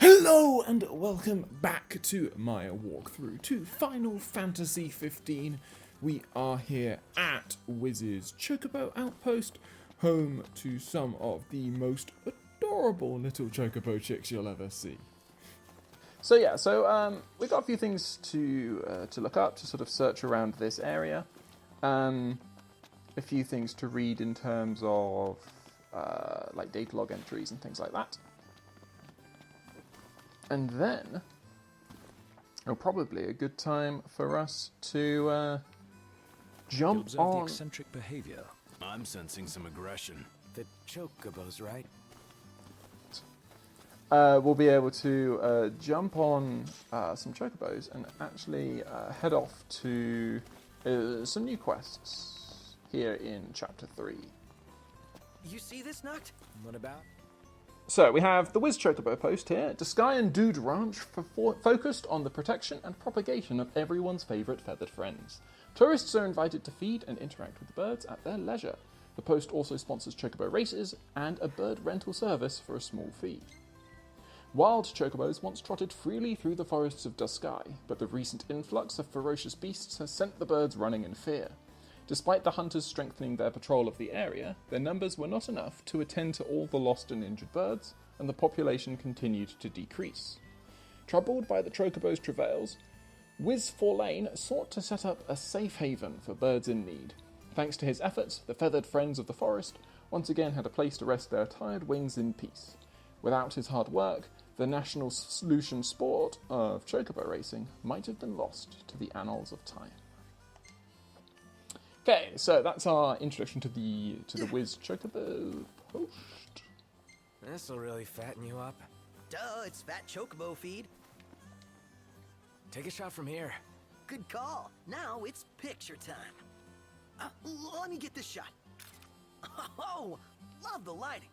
Hello and welcome back to my walkthrough to Final Fantasy 15. We are here at Wiz's Chocobo Outpost, home to some of the most adorable little Chocobo chicks you'll ever see. So we've got a few things to look up, to sort of search around this area. A few things to read in terms of like Datalog entries and things like that. And then, probably a good time for us to jump on. The eccentric behavior. I'm sensing some aggression. The chocobos, right? We'll be able to jump on some chocobos and actually head off to some new quests here in Chapter 3. You see this nut? What about? So we have the Wiz Chocobo Post here. Sky and Dude Ranch focused on the protection and propagation of everyone's favourite feathered friends. Tourists are invited to feed and interact with the birds at their leisure. The post also sponsors chocobo races and a bird rental service for a small fee. Wild chocobos once trotted freely through the forests of Dusky, but the recent influx of ferocious beasts has sent the birds running in fear. Despite the hunters strengthening their patrol of the area, their numbers were not enough to attend to all the lost and injured birds, and the population continued to decrease. Troubled by the chocobo's travails, Wiz Forlane sought to set up a safe haven for birds in need. Thanks to his efforts, the feathered friends of the forest once again had a place to rest their tired wings in peace. Without his hard work, the national solution sport of chocobo racing might have been lost to the annals of time. Okay, so that's our introduction to the Wiz Chocobo Post. This'll really fatten you up. Duh, it's fat chocobo feed. Take a shot from here. Good call. Now it's picture time. Let me get this shot. Oh, love the lighting.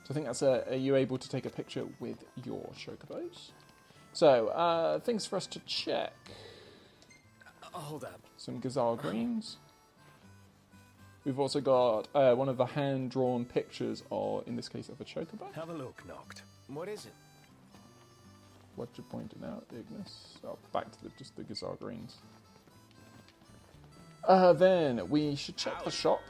So I think that's are you able to take a picture with your chocobos? So, things for us to check. Hold up. Some gazelle greens. We've also got one of the hand-drawn pictures, or in this case, of a chocobo. Have a look, Noct. What is it? What you pointed out, Ignis. Oh, back to just the gazelle greens. Then we should check the shop.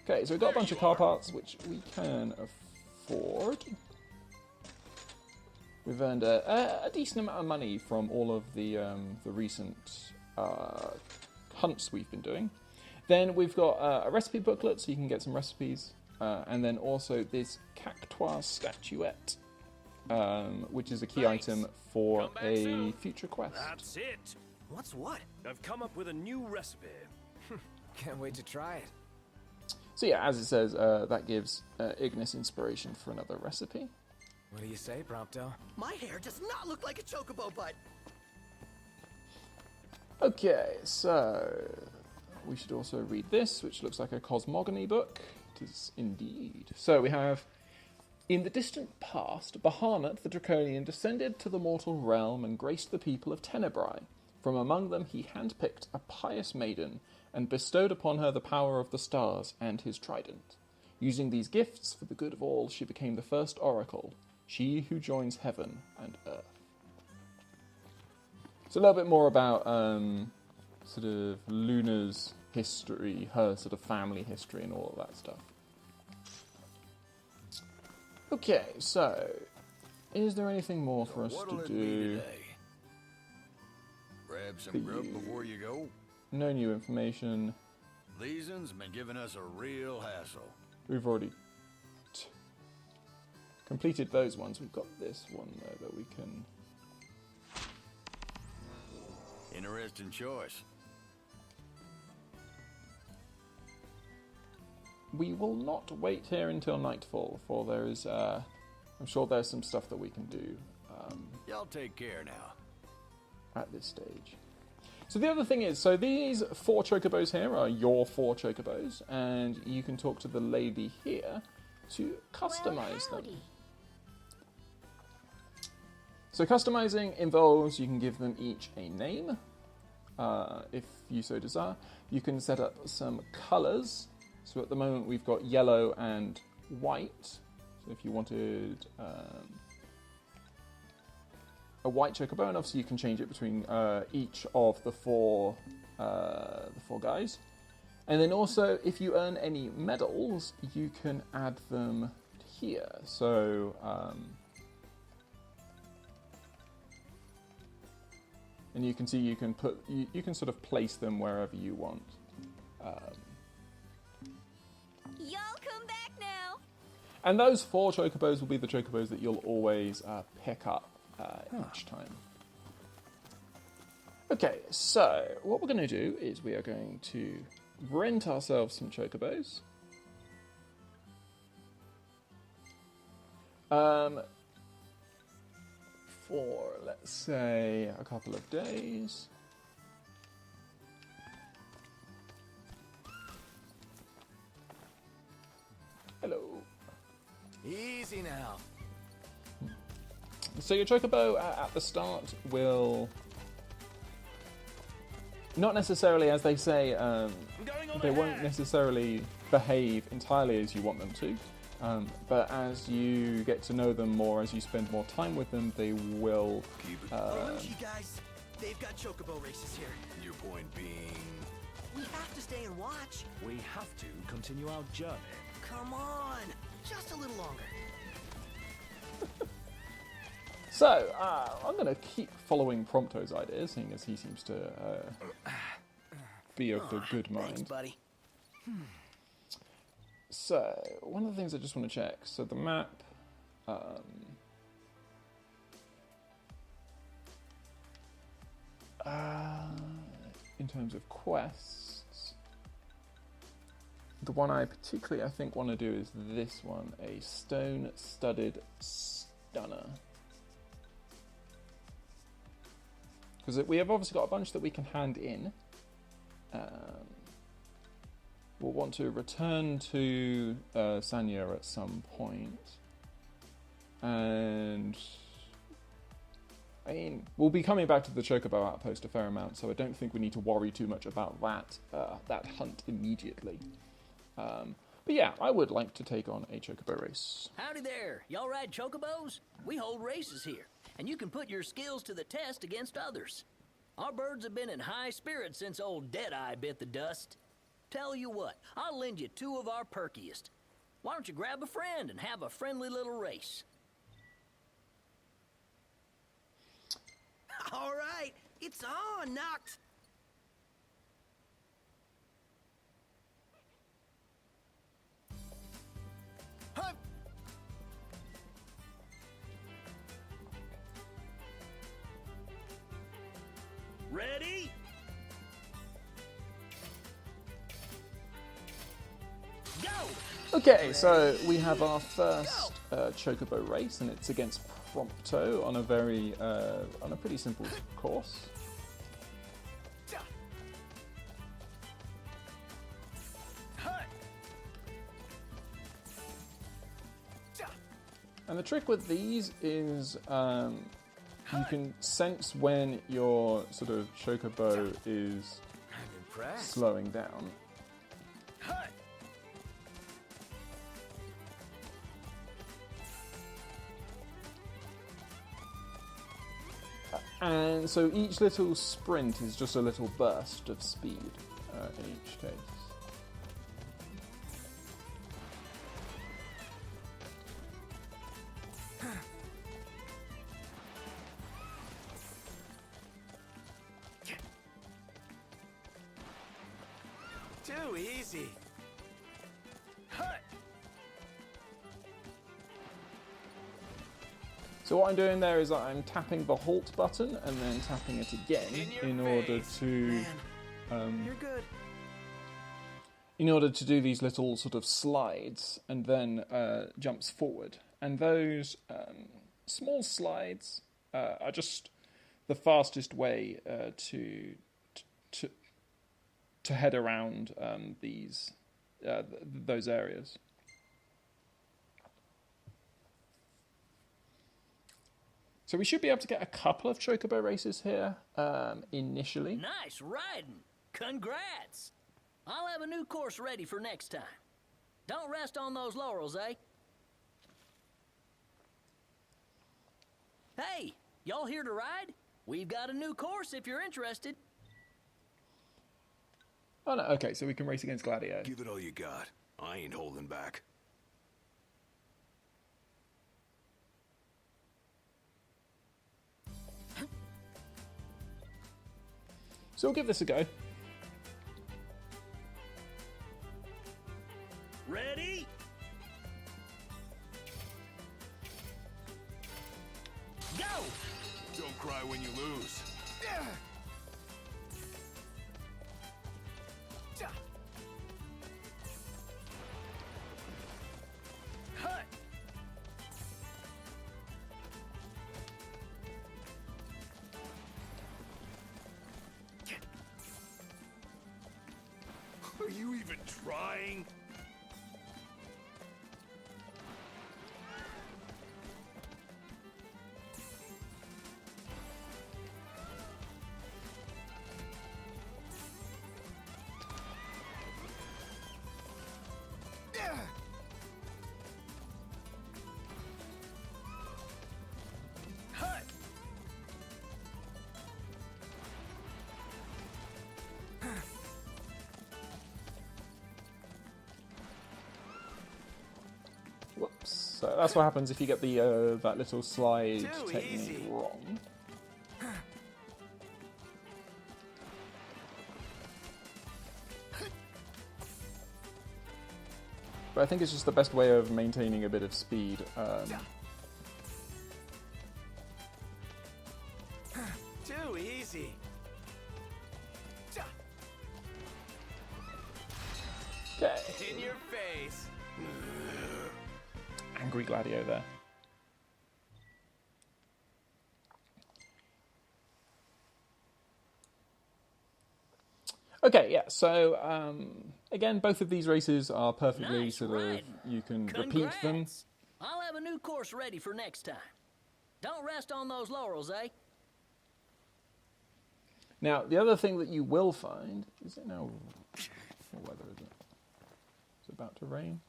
Okay, so we've got a bunch of car parts which we can afford. We've earned a decent amount of money from all of the recent hunts we've been doing. Then we've got a recipe booklet, so you can get some recipes, and then also this cactuar statuette, which is a key item for a future quest. That's it. What's what? I've come up with a new recipe. Can't wait to try it. So yeah, as it says, that gives Ignis inspiration for another recipe. What do you say, Prompto? My hair does not look like a chocobo butt. Okay, so we should also read this, which looks like a Cosmogony book. It is indeed. So we have, in the distant past, Bahamut the Draconian descended to the mortal realm and graced the people of Tenebrae. From among them he handpicked a pious maiden and bestowed upon her the power of the stars and his trident. Using these gifts for the good of all, she became the first oracle, she who joins heaven and earth. So a little bit more about sort of Luna's history, her sort of family history and all of that stuff. Okay, so is there anything more for us to do? Grab some grub before you go. No new information. These ones been giving us a real hassle. We've already completed those ones. We've got this one though that we can. Interesting choice. We will not wait here until nightfall, for there is, I'm sure there's some stuff that we can do Y'all take care now. at this stage. So the other thing is, so these 4 chocobos here are your 4 chocobos, and you can talk to the lady here to customize them. So customizing involves you can give them each a name, if you so desire. You can set up some colours. So at the moment we've got yellow and white. So if you wanted a white chocobo, and obviously you can change it between each of the four guys. And then also, if you earn any medals, you can add them here. So, and you can see you can sort of place them wherever you want. Y'all come back now. And those 4 chocobos will be the chocobos that you'll always pick up each time. Okay, so what we're going to do is we are going to rent ourselves some chocobos. For, let's say, a couple of days. Hello. Easy now. So your chocobo at the start will not necessarily, as they say, they won't necessarily behave entirely as you want them to. But as you get to know them more, as you spend more time with them, they will. You guys, they've got chocobo races here. Your point being, We have to stay and watch. We have to continue our journey. Come on, just a little longer. So I'm going to keep following Prompto's ideas, seeing as he seems to be of the good mind. Thanks, buddy. So, one of the things I just want to check, so the map, in terms of quests, the one I particularly, I think, want to do is this one, a stone-studded stunner. Because we have obviously got a bunch that we can hand in. We'll want to return to Sanya at some point. And I mean, we'll be coming back to the Chocobo outpost a fair amount, so I don't think we need to worry too much about that hunt immediately. But yeah, I would like to take on a Chocobo race. Howdy there. Y'all ride chocobos? We hold races here, and you can put your skills to the test against others. Our birds have been in high spirits since old Deadeye bit the dust. Tell you what, I'll lend you 2 of our perkiest. Why don't you grab a friend and have a friendly little race? All right, it's on, Noct. Hup! Ready? Go! Okay, so we have our first Chocobo race, and it's against Prompto on a pretty simple course. And the trick with these is you can sense when your sort of Chocobo is I'm impressed. slowing down. And so each little sprint is just a little burst of speed in each case. Too easy. So what I'm doing there is I'm tapping the halt button and then tapping it again in order to You're good. in order to do these little sort of slides and then jumps forward. And those small slides are just the fastest way to head around those areas. So we should be able to get a couple of Chocobo races here initially. Nice riding. Congrats. I'll have a new course ready for next time. Don't rest on those laurels, eh? Hey, y'all here to ride? We've got a new course if you're interested. Oh no, okay, so we can race against Gladio. Give it all you got. I ain't holding back. So we'll give this a go. Ready? Go! Don't cry when you lose. Hut! Are you even trying? Hut! Whoops. So that's what happens if you get the that little slide Too technique easy. wrong. But I think it's just the best way of maintaining a bit of speed. Too easy. Okay. In your face. Angry Gladio there. Okay, yeah, so again, both of these races are perfectly Nice sort riding. of, you can repeat them. Congrats. I'll have a new course ready for next time. Don't rest on those laurels, eh? Now, the other thing that you will find, is it now, what weather is it? It's about to rain.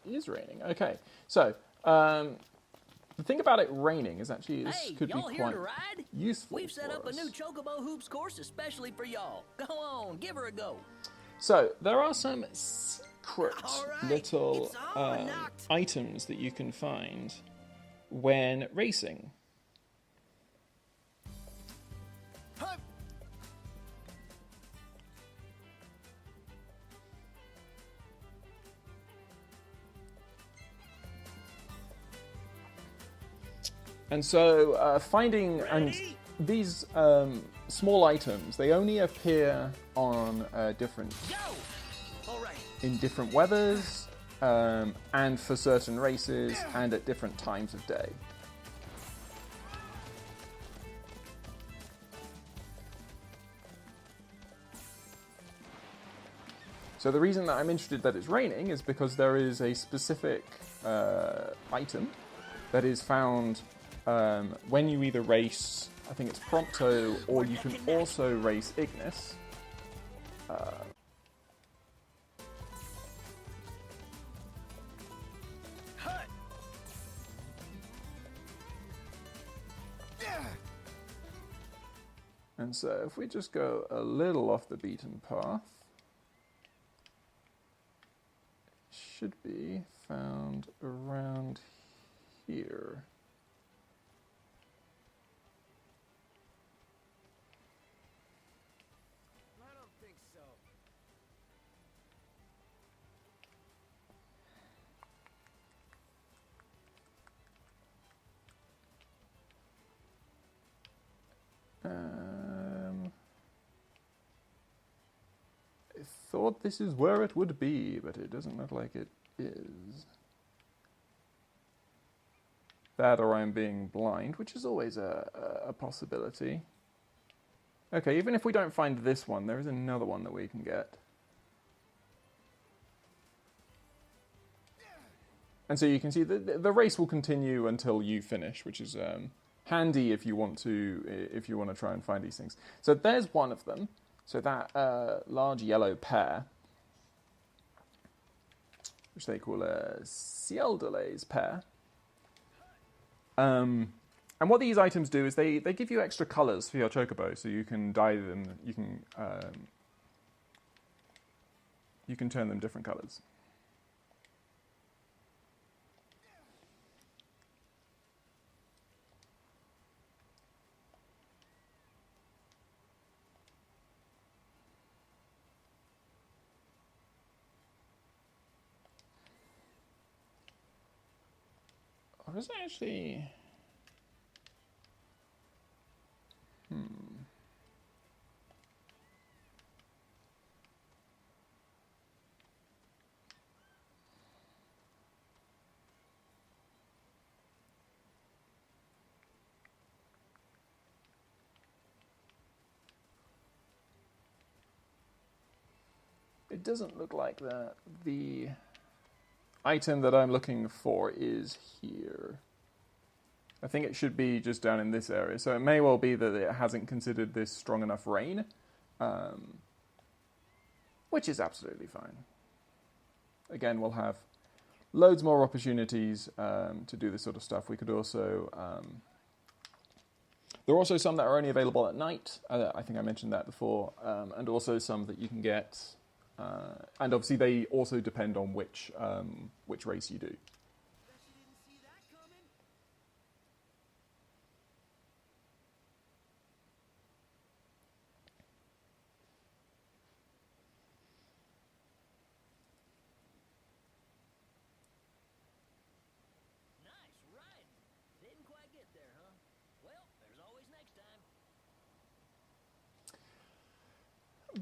It is raining, okay. So, the thing about it raining is actually this Hey, could be y'all here quite to ride? useful We've set for up a us. new Chocobo Hoops course especially for y'all. Go on, give her a go. So, there are some secret All right, little it's Almanac. items that you can find when racing. Hup. And so, finding and Ready? these small items, they only appear on different Go. All right. in different weathers, and for certain races, and at different times of day. So the reason that I'm interested that it's raining is because there is a specific item that is found when you either race, I think it's Prompto, or you can also race Ignis. Hut. And so if we just go a little off the beaten path, it should be found around here. I don't think so. I thought this is where it would be, but it doesn't look like it is. That or I'm being blind, which is always a possibility. Okay, even if we don't find this one, there is another one that we can get. And so you can see the race will continue until you finish, which is handy if you want to try and find these things. So there's one of them. So that large yellow pear. which they call a Shieldshears pair. And what these items do is they give you extra colours for your chocobo, so you can dye them, you can turn them different colours. Or is it actually... It doesn't look like that. The item that I'm looking for is here. I think it should be just down in this area. So it may well be that it hasn't considered this strong enough rain, which is absolutely fine. Again, we'll have loads more opportunities to do this sort of stuff. We could also... there are also some that are only available at night. I think I mentioned that before. And also some that you can get... and obviously they also depend on which race you do.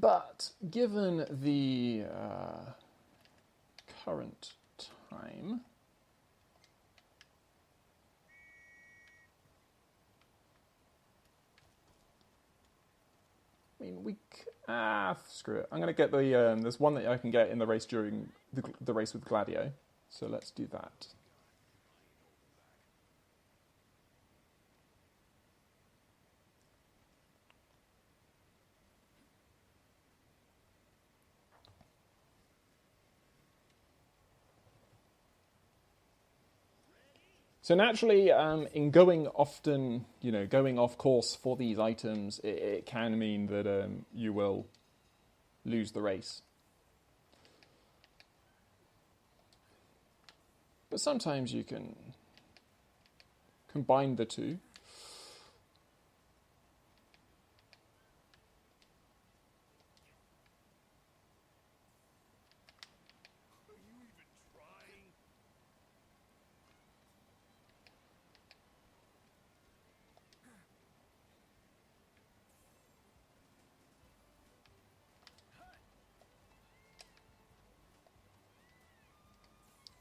But given the current time, I mean, screw it. I'm going to get the, there's one that I can get in the race during the race with Gladio, so let's do that. So naturally, in going often, going off course for these items, it can mean that you will lose the race. But sometimes you can combine the two.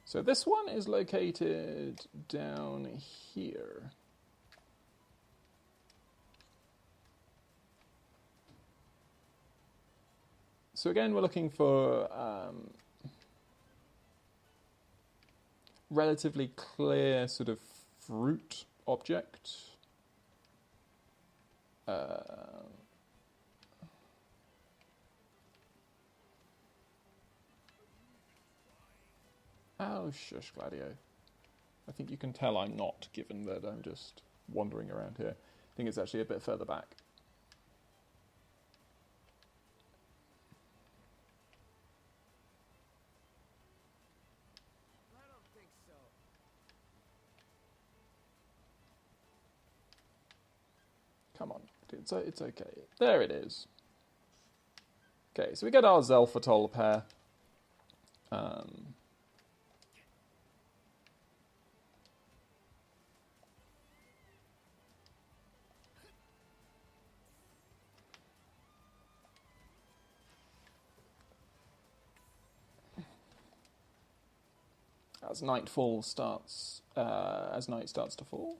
So this one is located down here. So again, we're looking for relatively clear sort of fruit object. Oh, shush, Gladio. I think you can tell I'm not, given that I'm just wandering around here. I think it's actually a bit further back. I don't think so. Come on, it's okay. There it is. Okay, so we get our Saphyrtail pair. As nightfall starts, as night starts to fall.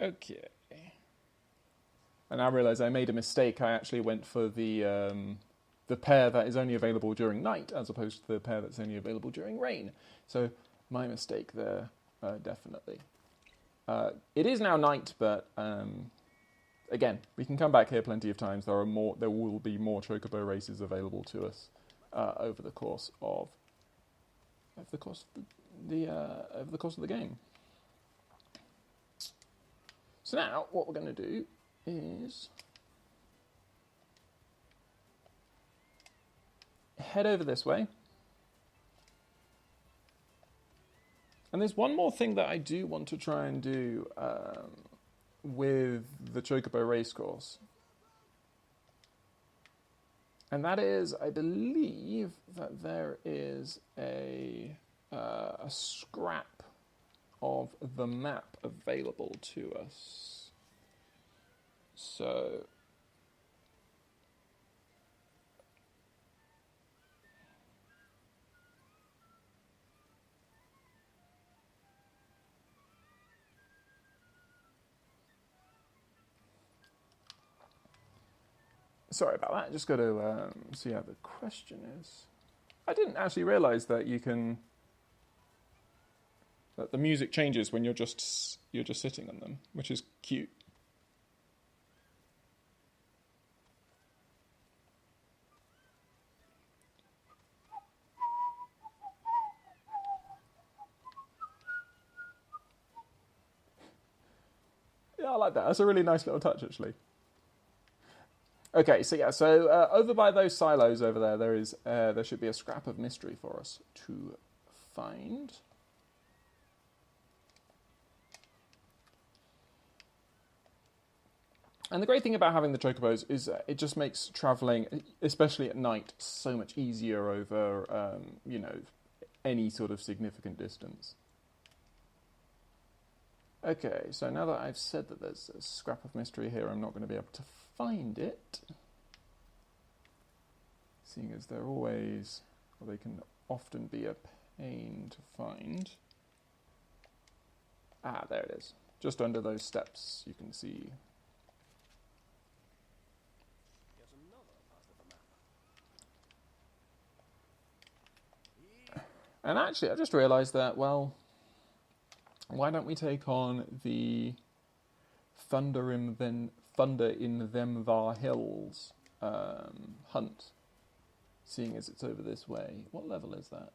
Okay. And I realise I made a mistake. I actually went for the pair that is only available during night, as opposed to the pair that's only available during rain. So my mistake there, definitely. It is now night, but again, we can come back here plenty of times. There will be more Chocobo races available to us over the course of the game. So now, what we're going to do is head over this way. And there's one more thing that I do want to try and do with the Chocobo racecourse. And that is, I believe that there is a scrap of the map available to us. So sorry about that. Just got to see how the question is. I didn't actually realise that that the music changes when you're just sitting on them, which is cute. Yeah, I like that. That's a really nice little touch, actually. Okay, so yeah, over by those silos over there, there should be a scrap of mystery for us to find. And the great thing about having the Chocobos is it just makes travelling, especially at night, so much easier over, any sort of significant distance. Okay, so now that I've said that there's a scrap of mystery here, I'm not going to be able to find it. Seeing as they can often be a pain to find. Ah, there it is. Just under those steps, you can see. And actually, I just realised that, well, why don't we take on the Thunder in Them Thar Hills hunt, seeing as it's over this way. What level is that?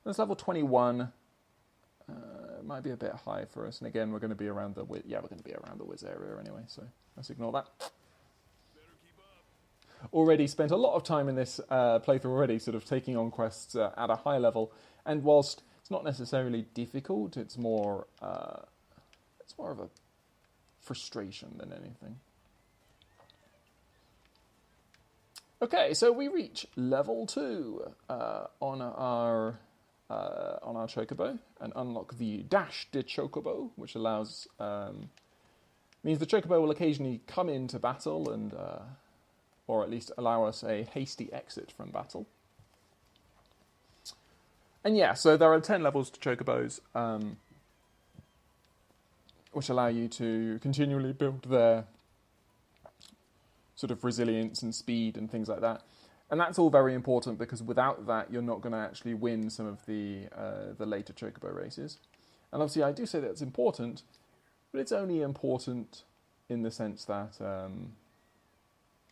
That's level 21. It might be a bit high for us, and again, we're going to be around the Wiz area anyway, so let's ignore that. Already spent a lot of time in this playthrough already, sort of taking on quests at a high level, and whilst it's not necessarily difficult, it's more of a frustration than anything. Okay, so we reach level 2 on our Chocobo and unlock the Dash de Chocobo, which allows means the Chocobo will occasionally come into battle and or at least allow us a hasty exit from battle. And yeah, so there are 10 levels to Chocobos, which allow you to continually build their sort of resilience and speed and things like that. And that's all very important because without that, you're not going to actually win some of the later Chocobo races. And obviously, I do say that's important, but it's only important in the sense that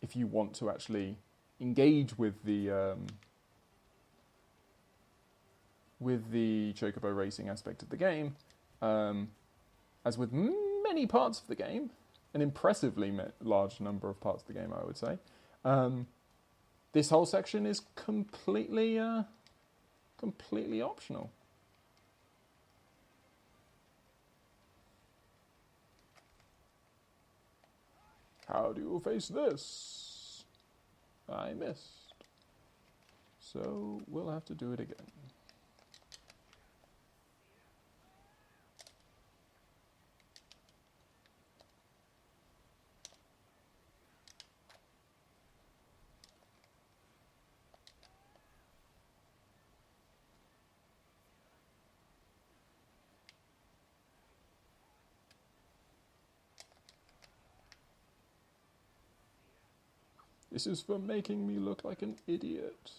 if you want to actually engage with the Chocobo racing aspect of the game, as with many parts of the game, an impressively large number of parts of the game, I would say, this whole section is completely optional. How do you face this? I missed. So we'll have to do it again. This is for making me look like an idiot.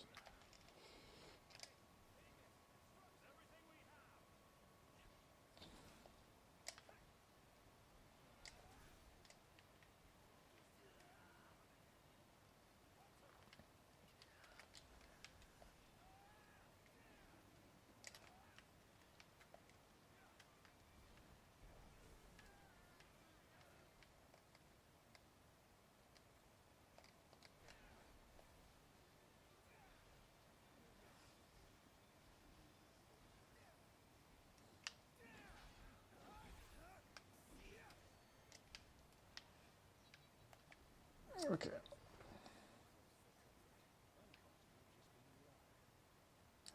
Okay.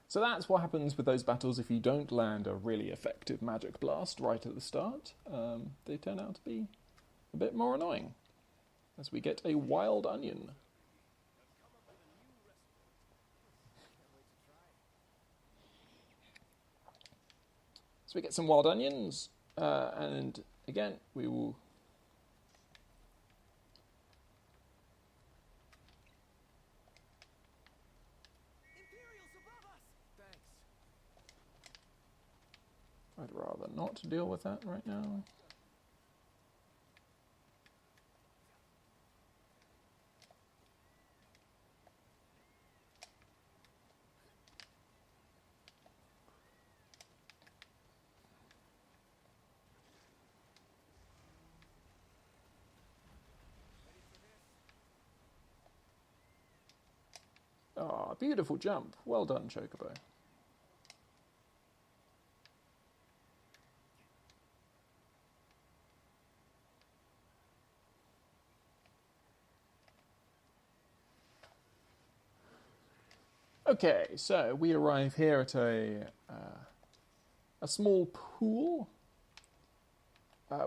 So that's what happens with those battles if you don't land a really effective magic blast right at the start. They turn out to be a bit more annoying, as we get a wild onion. So we get some wild onions, and again, we will... I'd rather not deal with that right now. Ah, beautiful jump. Well done, Chocobo. Okay, so we arrive here at a small pool,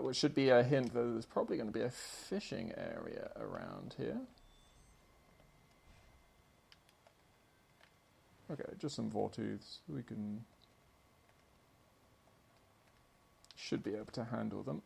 which should be a hint that there's probably going to be a fishing area around here. Okay, just some Vortooths. We should be able to handle them.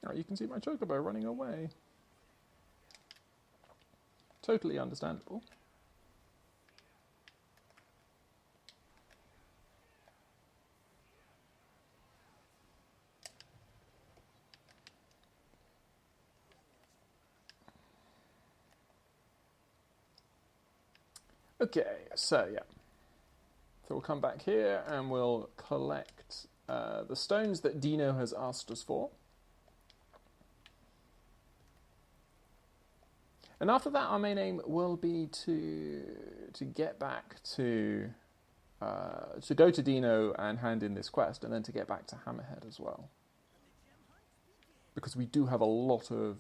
Oh, you can see my Chocobo running away. Totally understandable. Okay, so yeah. So we'll come back here and we'll collect the stones that Dino has asked us for. And after that, our main aim will be to get back to go to Dino and hand in this quest, and then to get back to Hammerhead as well, because we do have a lot of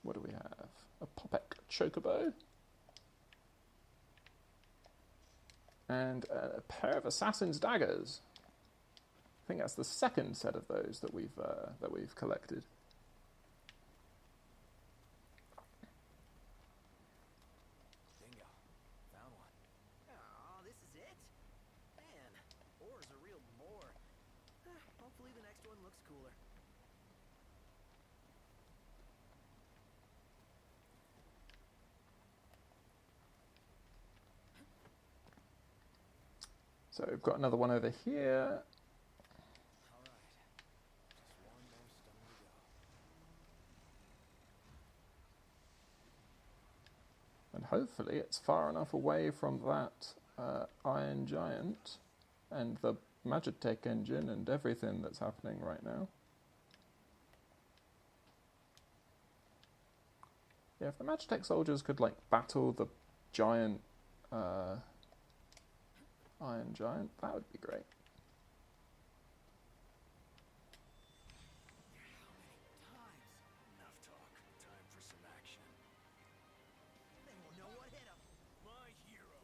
what do we have? A Popek Chocobo and a pair of Assassin's Daggers. I think that's the second set of those that we've collected. Bingo. Found one. Oh, this is it? Man, ore's a real bore. Hopefully the next one looks cooler. So we've got another one over here. And hopefully it's far enough away from that Iron Giant and the Magitech engine and everything that's happening right now. Yeah, if the Magitech soldiers could, like, battle the giant Iron Giant, that would be great. Enough talk. Time for some action. They won't know what hit 'em. My hero.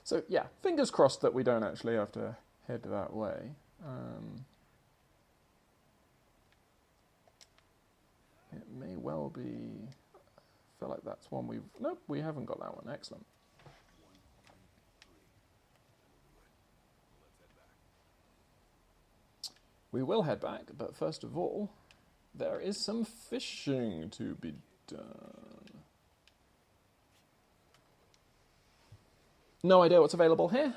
So, yeah, fingers crossed that we don't actually have to head that way. It may well be... I feel like that's one we've... Nope, we haven't got that one. Excellent. We will head back, but first of all, there is some fishing to be done. No idea what's available here,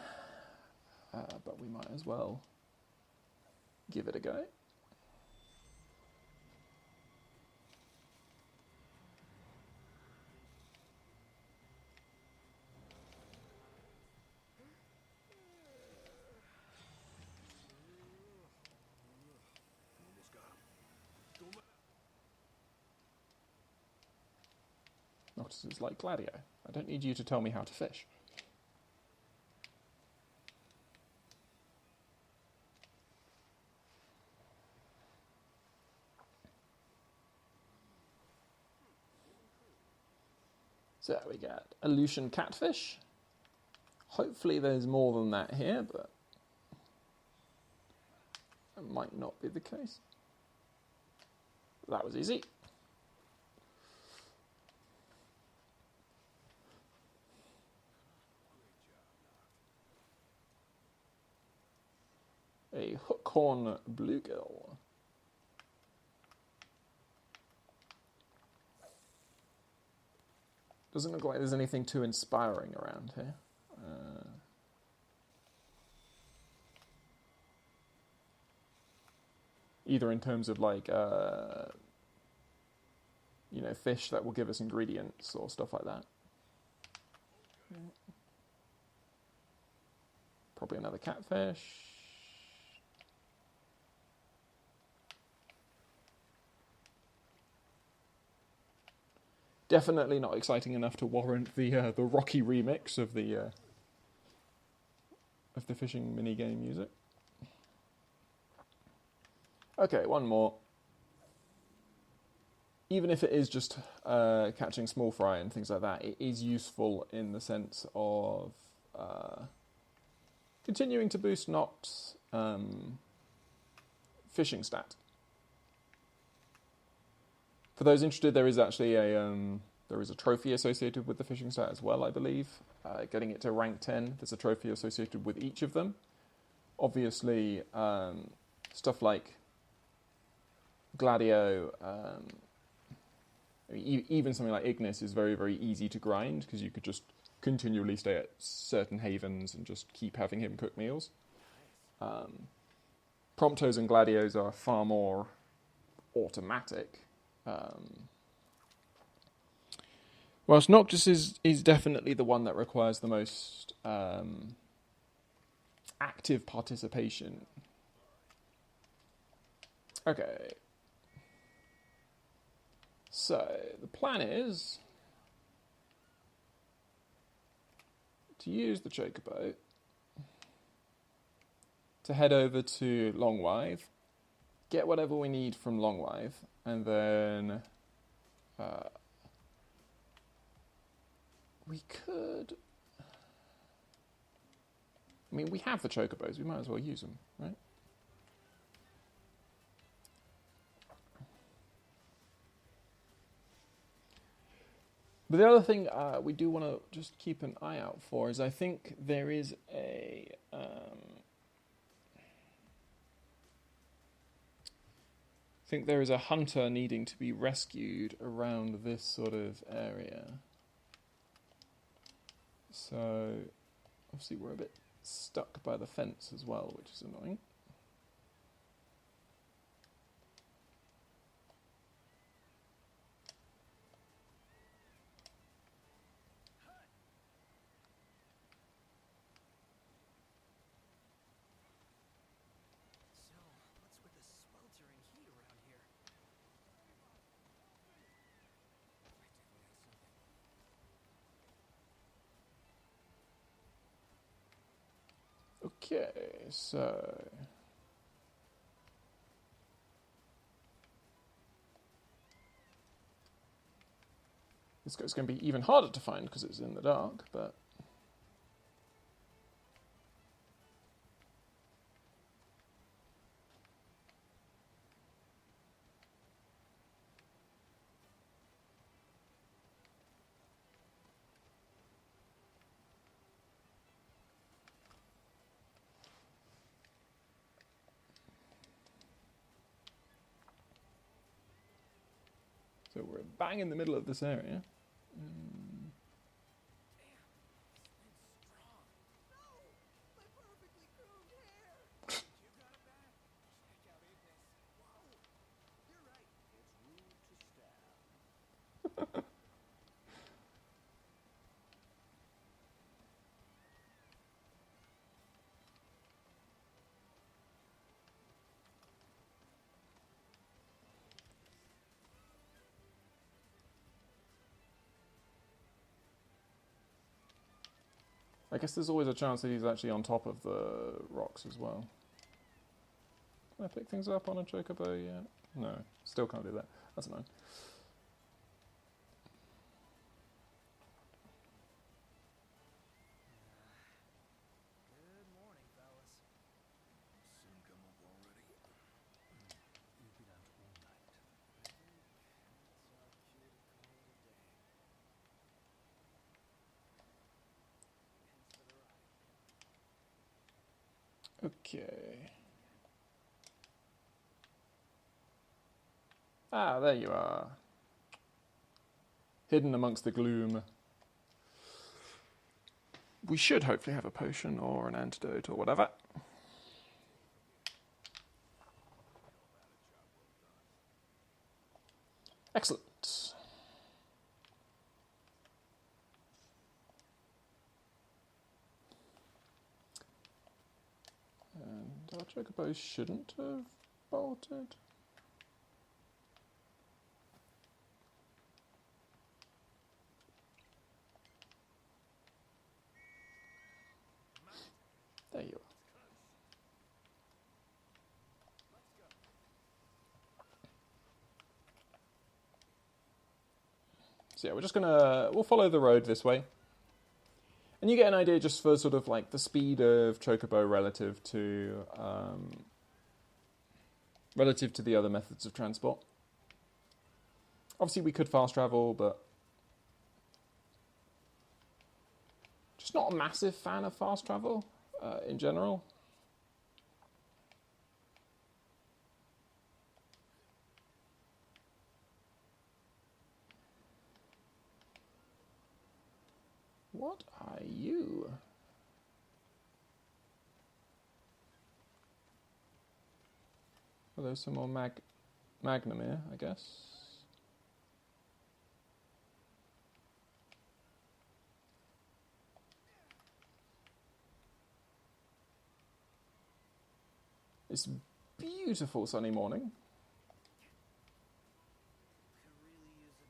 but we might as well give it a go. Notices like Gladio. I don't need you to tell me how to fish. So we got Aleutian catfish. Hopefully there's more than that here, but that might not be the case. That was easy. A Hookhorn Bluegill. Doesn't look like there's anything too inspiring around here. Either in terms of like, you know, fish that will give us ingredients or stuff like that. Probably another catfish. Definitely not exciting enough to warrant the Rocky remix of the fishing minigame music. Okay, one more. Even if it is just catching small fry and things like that, it is useful in the sense of continuing to boost Nox's fishing stat. For those interested, there is actually a trophy associated with the fishing stat as well, I believe. Getting it to rank 10, there's a trophy associated with each of them. Obviously, stuff like Gladio, even something like Ignis is very, very easy to grind because you could just continually stay at certain havens and just keep having him cook meals. Promptos and Gladios are far more automatic. Whilst Noctis is definitely the one that requires the most active participation. Okay. So, the plan is to use the Chocobo to head over to Longwithe, get whatever we need from Longwithe, and then we could... I mean, we have the Chocobos, we might as well use them, right? But the other thing we do want to just keep an eye out for is I think there is a... I think there is a hunter needing to be rescued around this sort of area. So, obviously we're a bit stuck by the fence as well, which is annoying. Okay, so... This guy's going to be even harder to find because it's in the dark, but... bang in the middle of this area. I guess there's always a chance that he's actually on top of the rocks as well. Can I pick things up on a chocobo yet? No, still can't do that. That's annoying. Good morning, fellas. Sun come up already. You've been out all night. I think that's our cue to call it a day. Ends for the ride. Okay. Ah, there you are. Hidden amongst the gloom. We should hopefully have a potion or an antidote or whatever. Excellent. And our chocobos shouldn't have bolted. There you are. So yeah, we're just we'll follow the road this way. And you get an idea just for sort of like the speed of chocobo relative to the other methods of transport. Obviously we could fast travel, but just not a massive fan of fast travel in general. What are you? Well, there's some more Magnum here, I guess. It's a beautiful sunny morning. Could really use a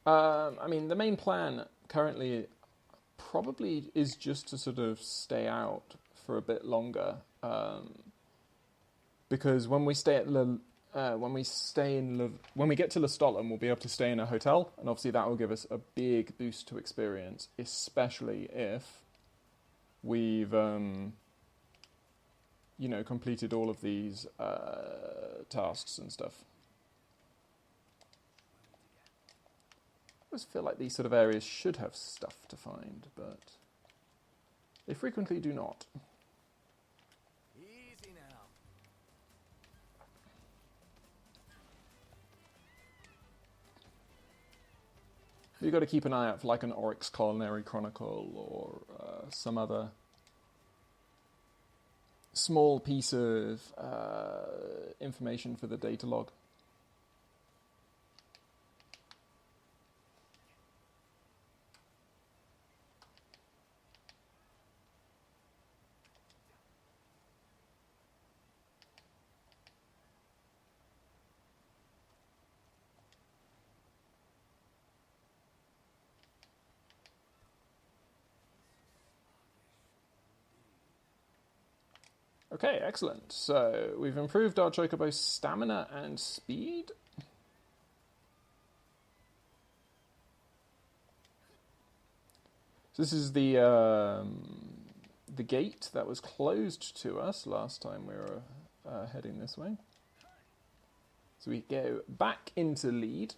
bath. I mean, the main plan currently probably is just to sort of stay out for a bit longer, because when we stay at when we get to Lestallum, we'll be able to stay in a hotel, and obviously that will give us a big boost to experience, especially if we've completed all of these tasks and stuff. I always feel like these sort of areas should have stuff to find, but they frequently do not. Easy now. You've got to keep an eye out for like an Oryx Culinary Chronicle or some other small piece of information for the Datalog. Okay, excellent. So we've improved our chocobo's stamina and speed. So this is the gate that was closed to us last time we were heading this way. So we go back into lead.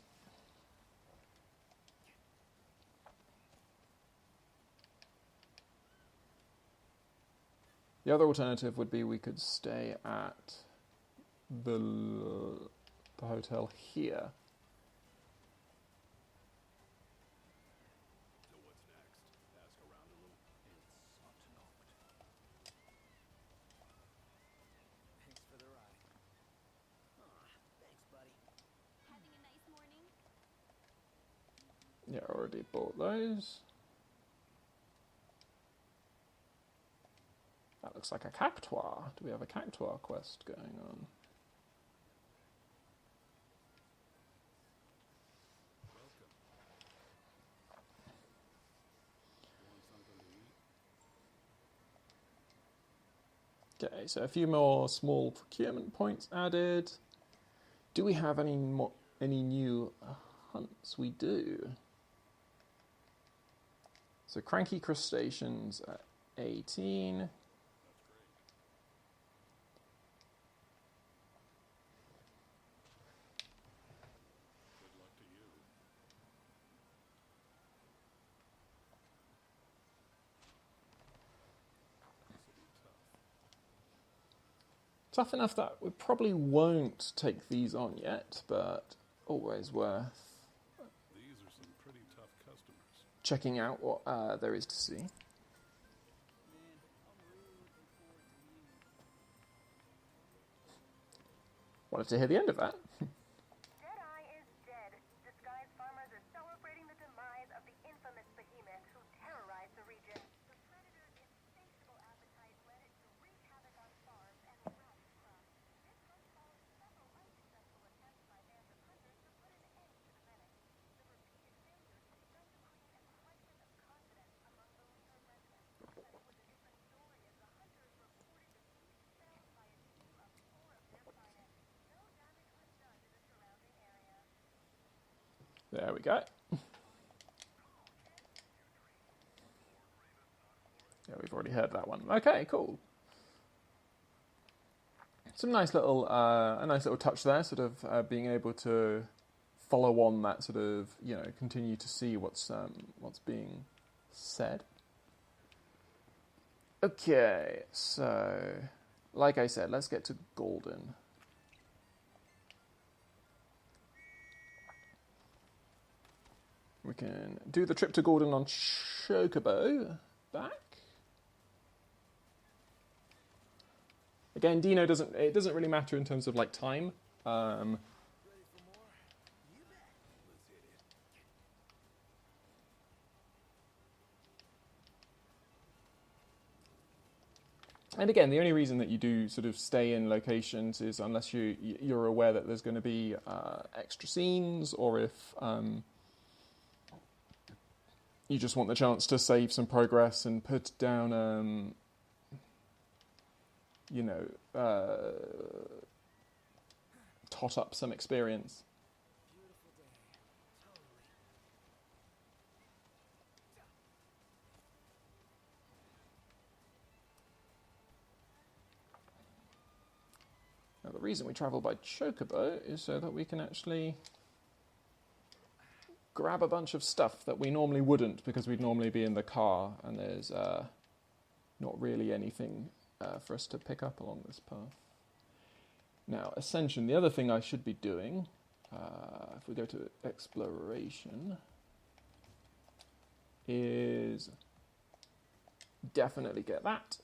The other alternative would be we could stay at the hotel here. So what's next? Ask around a little. It's not locked. Thanks for the ride. Aw, thanks, buddy. Having a nice morning? Yeah, already bought those. That looks like a cactuar. Do we have a cactuar quest going on? Okay, so a few more small procurement points added. Do we have any new hunts? We do. So Cranky Crustaceans at 18. Tough enough that we probably won't take these on yet, but always worth These are some pretty tough customers. checking out what there is to see. Wanted to hear the end of that. Deadeye is dead. Disguised farmers are celebrating the demise of the infamous behemoth who terrorized the region. The predator's insatiable appetite led it to wreak havoc on farms and ravage crops. This hunt followed several unsuccessful attempts by bands of hunters to put an end to the menace. The repeated failures began to create a crisis of confidence among the Luna residents. But it was a different story as the hunters reported the beast felled by a team of 4 of their finest. No damage was done to the surrounding area. There we go. Yeah, we've already heard that one. Okay, cool. Some nice little, a nice little touch there, sort of being able to follow on that sort of, continue to see what's being said. Okay, so like I said, let's get to Golden. We can do the trip to Golden on Chocobo. Back. Again, Dino doesn't really matter in terms of like time. And again, the only reason that you do sort of stay in locations is unless you're aware that there's going to be extra scenes, or if you just want the chance to save some progress and put down, tot up some experience. Now, the reason we travel by Chocobo is so that we can actually grab a bunch of stuff that we normally wouldn't, because we'd normally be in the car, and there's not really anything for us to pick up along this path. Now, Ascension, the other thing I should be doing, if we go to Exploration, is definitely get that.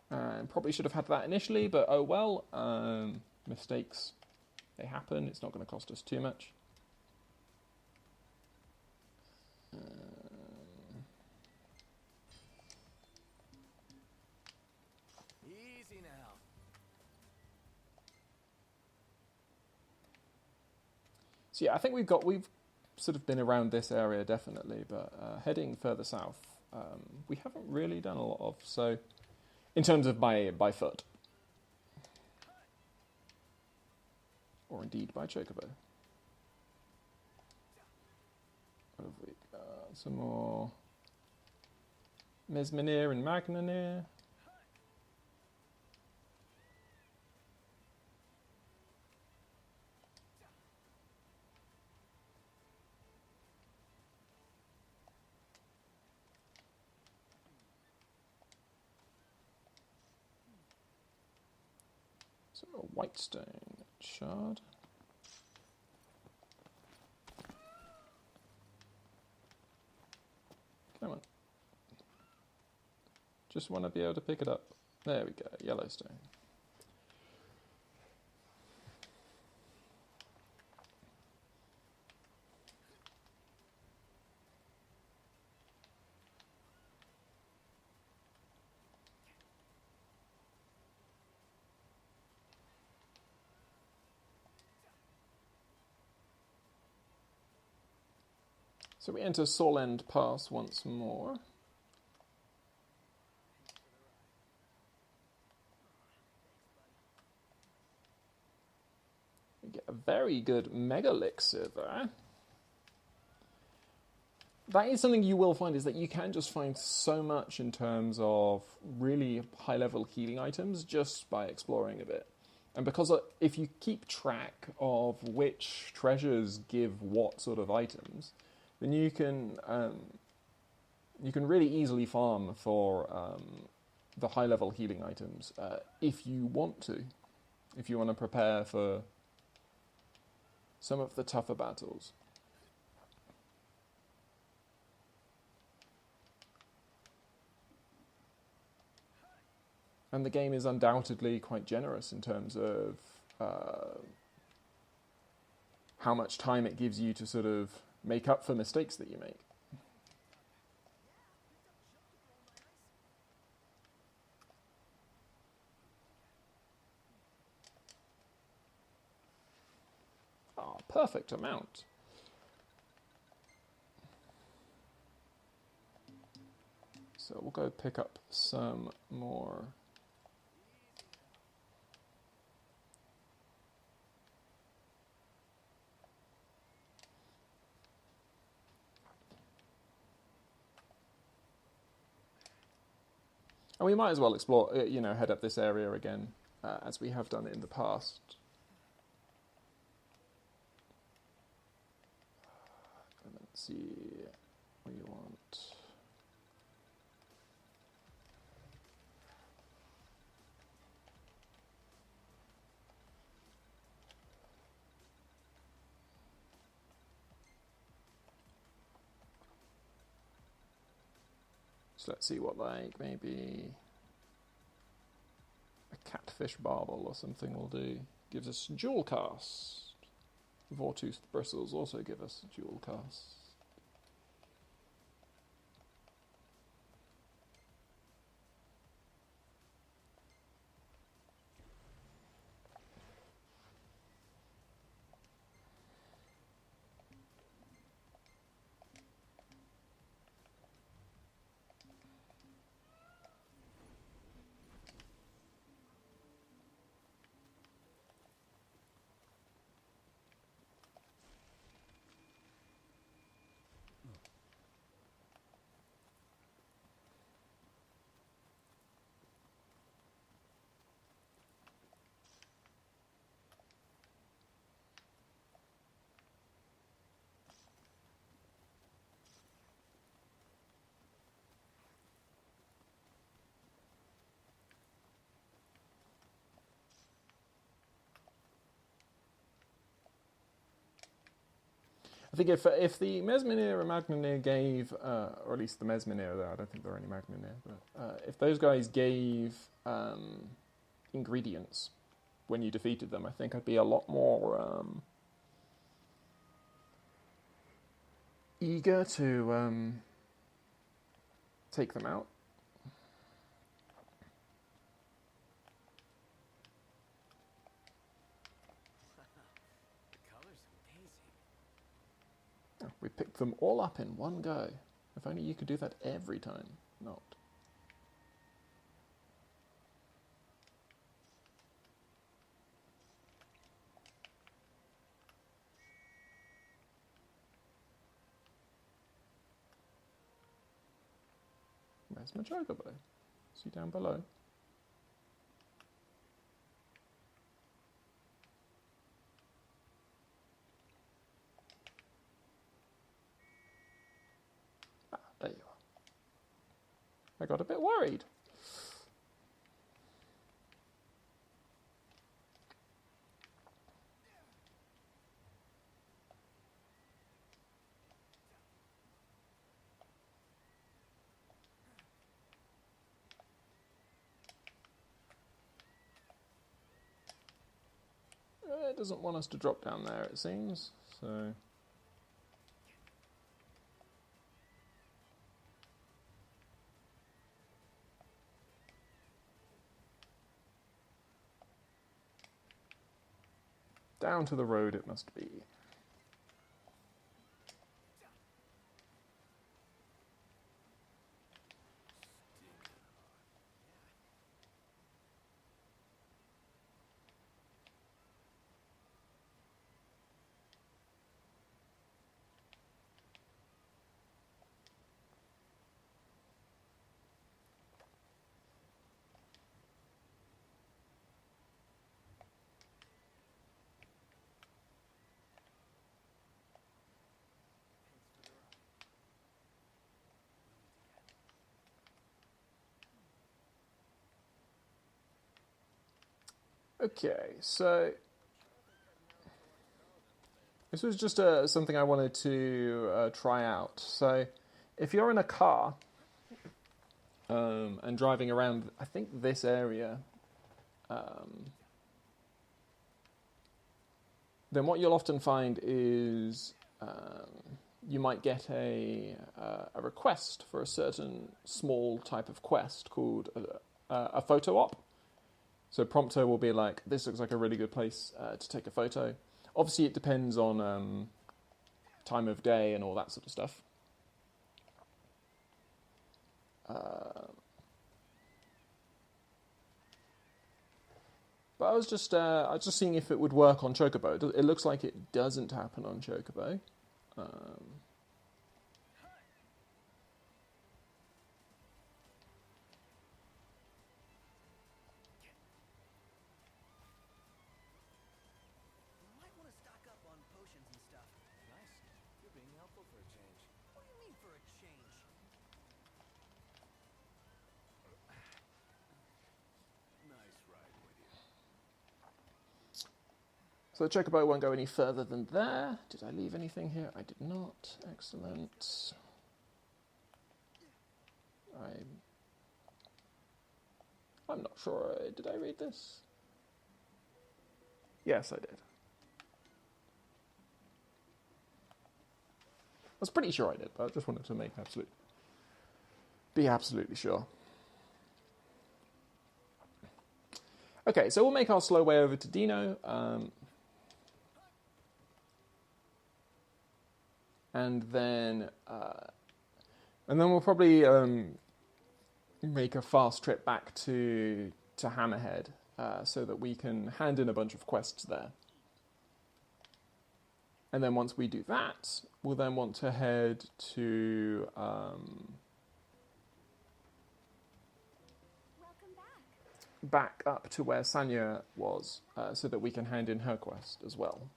And probably should have had that initially, but oh well. Mistakes, they happen. It's not going to cost us too much. Easy now. So yeah, I think we've sort of been around this area definitely, but heading further south, we haven't really done a lot of. So, in terms of by foot, or indeed by Chocobo. What have we got? Some more Mesmenir and Magnanir. So a white stone shard. Come on. Just want to be able to pick it up. There we go, Yellowstone. So we enter Solend Pass once more. We get a very good Megalixir there. That is something you will find, is that you can just find so much in terms of really high-level healing items just by exploring a bit. And because if you keep track of which treasures give what sort of items, then you can really easily farm for the high-level healing items if you want to. If you want to prepare for some of the tougher battles. And the game is undoubtedly quite generous in terms of how much time it gives you to sort of make up for mistakes that you make. Ah, perfect amount. So we'll go pick up some more. And we might as well explore, head up this area again, as we have done in the past. Let's see what you want. So let's see what, maybe a catfish barbel or something will do. Gives us jewel cast. Vortoothed bristles also give us jewel cast. I think if the Mesmenir and Magnanir gave, or at least the Mesmenir there, I don't think there are any Magnanir, but if those guys gave ingredients when you defeated them, I think I'd be a lot more eager to take them out. We picked them all up in one go. If only you could do that every time. Not. Where's my Chocobo? Is he down below? There you are. I got a bit worried. It doesn't want us to drop down there, it seems. So... down to the road it must be. Okay, so this was just something I wanted to try out. So if you're in a car and driving around, I think this area, then what you'll often find is you might get a request for a certain small type of quest called a photo op. So Prompto will be like, this looks like a really good place to take a photo. Obviously, it depends on time of day and all that sort of stuff. But I was just seeing if it would work on Chocobo. It looks like it doesn't happen on Chocobo. So the Chocobo won't go any further than there. Did I leave anything here? I did not. Excellent. I'm not sure. Did I read this? Yes, I did. I was pretty sure I did, but I just wanted to be absolutely sure. Okay, so we'll make our slow way over to Dino. And then we'll probably make a fast trip back to Hammerhead so that we can hand in a bunch of quests there. And then once we do that, we'll then want to head to back up to where Sanya was so that we can hand in her quest as well.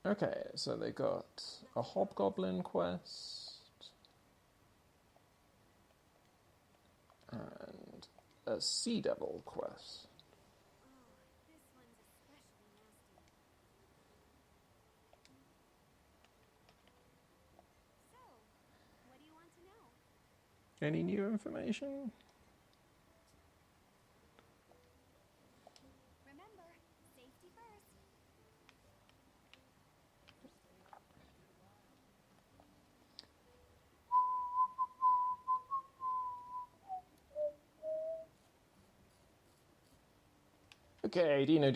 Okay, so they got a Hobgoblin quest and a Sea Devil quest. Any new information? Remember, safety first. Okay, Dino.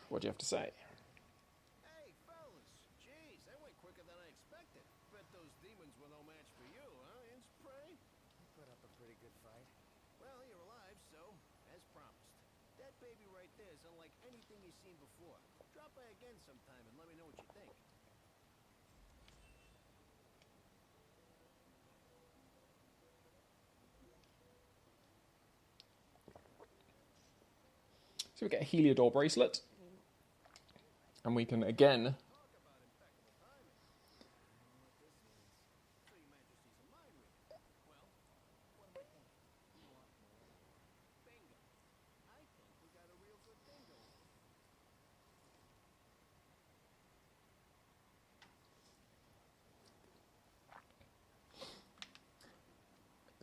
What do you have to say? Hey, fellas. Jeez, that went quicker than I expected. Bet those demons were no match for you, huh, Inch Prey? You put up a pretty good fight. Well, you're alive, so, as promised. That baby right there is unlike anything you've seen before. Drop by again sometime and let me know what you think. So we get a Heliodor bracelet. And we can again...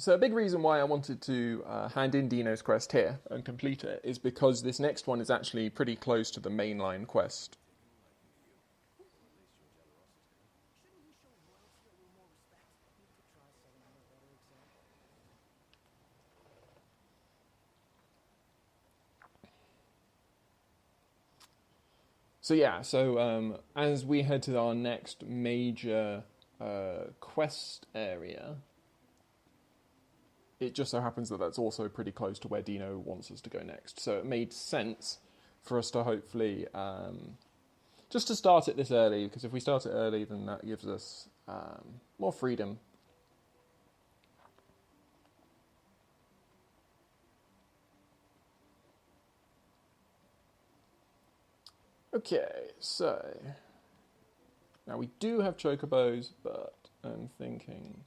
So a big reason why I wanted to hand in Dino's quest here and complete it is because this next one is actually pretty close to the mainline quest. So yeah, as we head to our next major quest area, it just so happens that that's also pretty close to where Dino wants us to go next. So it made sense for us to hopefully, just to start it this early, because if we start it early, then that gives us more freedom. Okay, so now we do have chocobos, but I'm thinking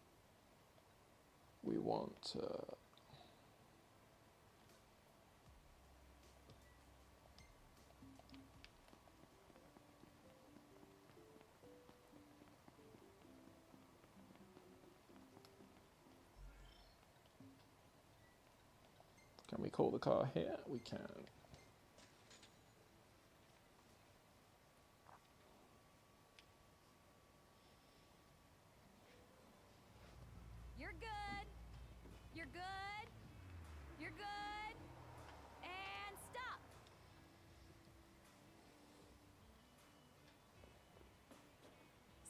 we want can we call the car here? We can. You're good. You're good. You're good. And stop.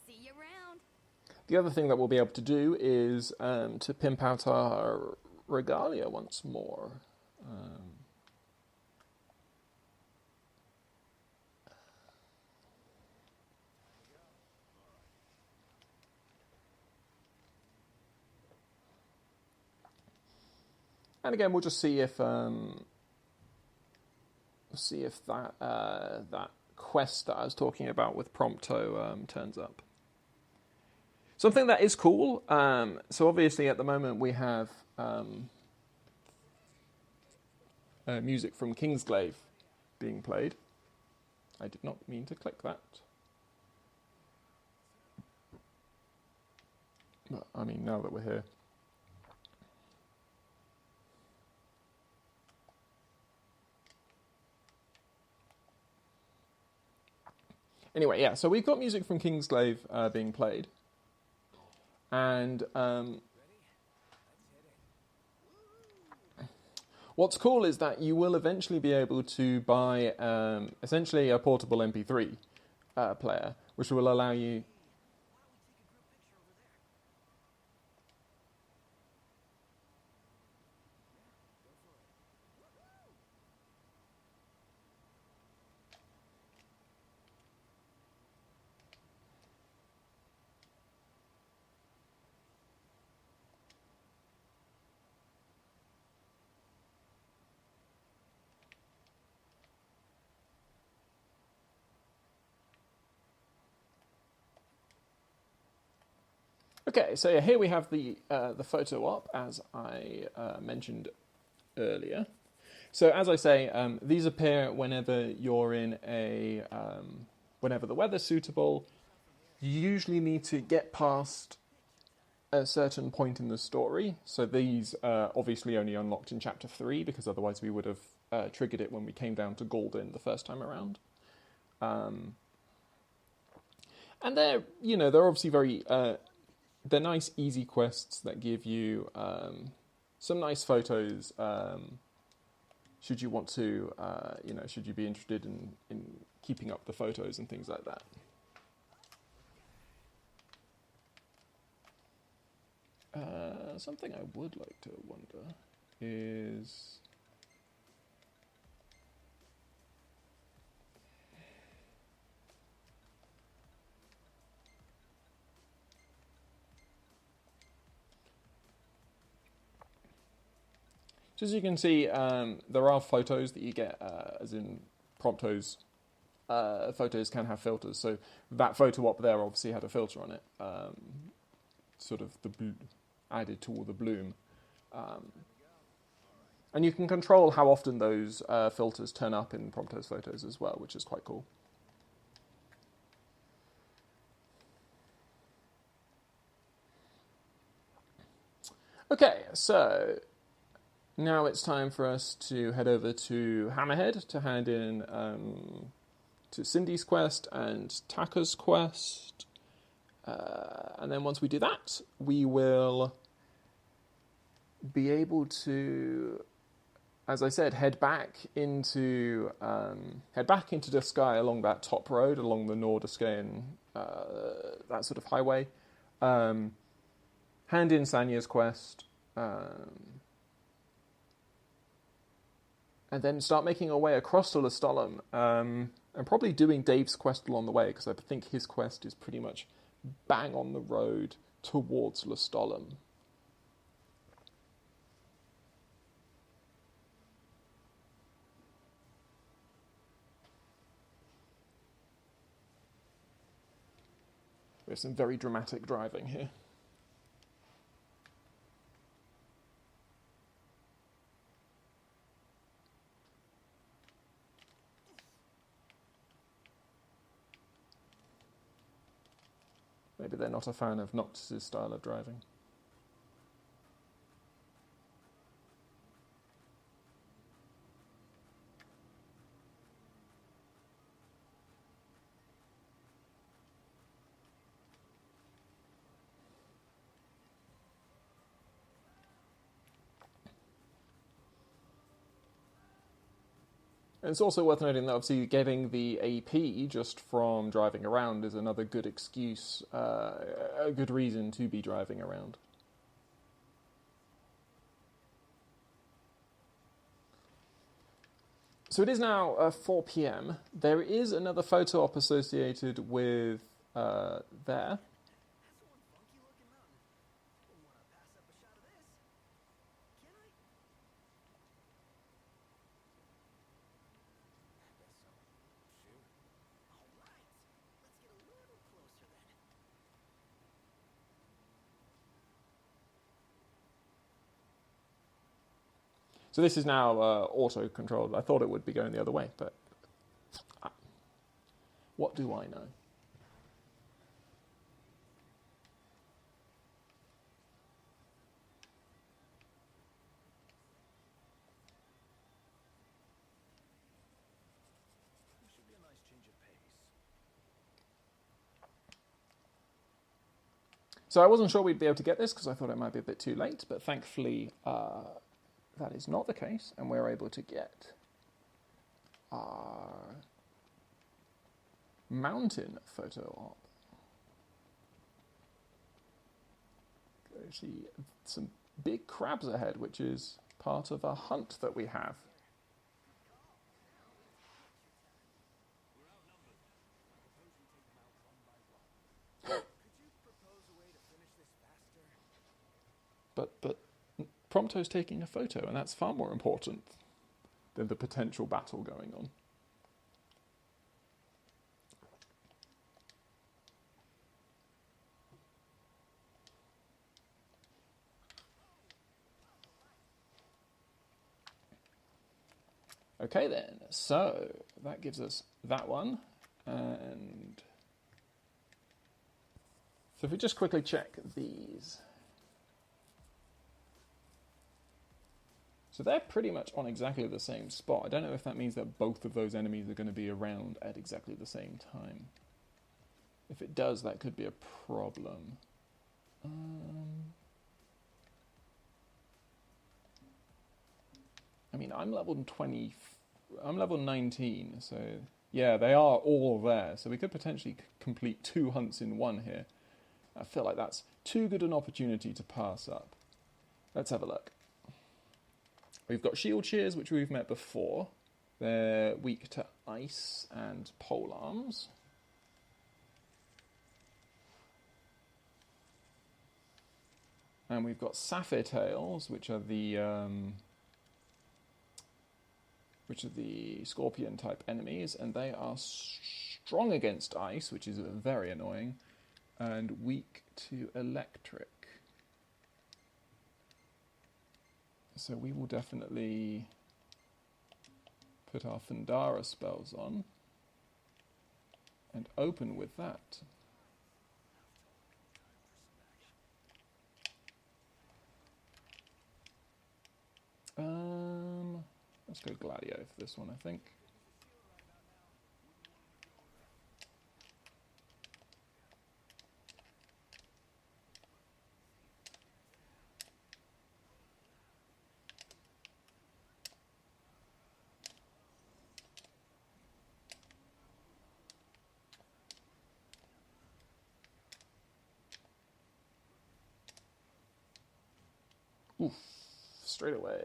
See you around. The other thing that we'll be able to do is to pimp out our regalia once more. And again, we'll just see if that that quest that I was talking about with Prompto turns up. Something that is cool. So obviously, at the moment, we have music from Kingsglaive being played. I did not mean to click that. But, I mean, now that we're here. Anyway, yeah, so we've got music from Kingsglaive being played. And what's cool is that you will eventually be able to buy essentially a portable MP3 player, which will allow you... Okay, so here we have the photo op, as I mentioned earlier. So as I say, these appear whenever you're in a... whenever the weather's suitable. You usually need to get past a certain point in the story. So these are obviously only unlocked in Chapter 3, because otherwise we would have triggered it when we came down to Golden the first time around. And they're, they're obviously very... they're nice, easy quests that give you some nice photos. Should you want to, should you be interested in keeping up the photos and things like that. Something I would like to wonder is... So as you can see, there are photos that you get, as in Prompto's photos can have filters. So that photo up there obviously had a filter on it, sort of added to all the bloom. And you can control how often those filters turn up in Prompto's photos as well, which is quite cool. Okay, so now it's time for us to head over to Hammerhead to hand in to Cindy's quest and Taka's quest. And then once we do that, we will be able to, as I said, head back into the sky along that top road, along the Nordiscaen, that sort of highway. Hand in Sanya's quest, and then start making our way across to Lestallum, and probably doing Dave's quest along the way, because I think his quest is pretty much bang on the road towards Lestallum. We have some very dramatic driving here. Maybe they're not a fan of Noctis's style of driving. And it's also worth noting that obviously getting the AP just from driving around is another good excuse, a good reason to be driving around. So it is now 4 p.m. There is another photo op associated with there. So this is now auto-controlled. I thought it would be going the other way, but what do I know? Should be a nice change of pace. So I wasn't sure we'd be able to get this because I thought it might be a bit too late, but thankfully that is not the case, and we're able to get our mountain photo op. See some big crabs ahead, which is part of a hunt that we have. But Prompto's taking a photo, and that's far more important than the potential battle going on. Okay then, so that gives us that one, and so if we just quickly check these. So they're pretty much on exactly the same spot. I don't know if that means that both of those enemies are going to be around at exactly the same time. If it does, that could be a problem. I mean, I'm level 20. I'm level 19, so yeah, they are all there. So we could potentially complete 2 hunts in one here. I feel like that's too good an opportunity to pass up. Let's have a look. We've got Shieldshears, which we've met before. They're weak to ice and polearms. And we've got Saphyrtails, which are the scorpion type enemies, and they are strong against ice, which is very annoying, and weak to electric. So we will definitely put our Thundara spells on and open with that. Let's go Gladio for this one, I think. Oof, straight away.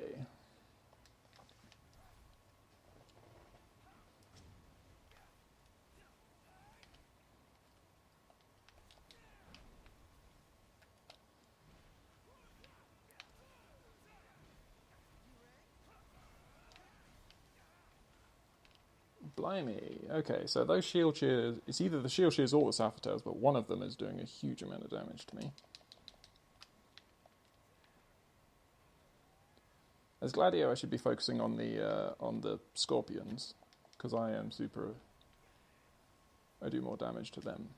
Blimey. Okay, so those Shieldshears, it's either the Shieldshears or the Saphyrtails, but one of them is doing a huge amount of damage to me. As Gladio, I should be focusing on the Scorpions, because I do more damage to them.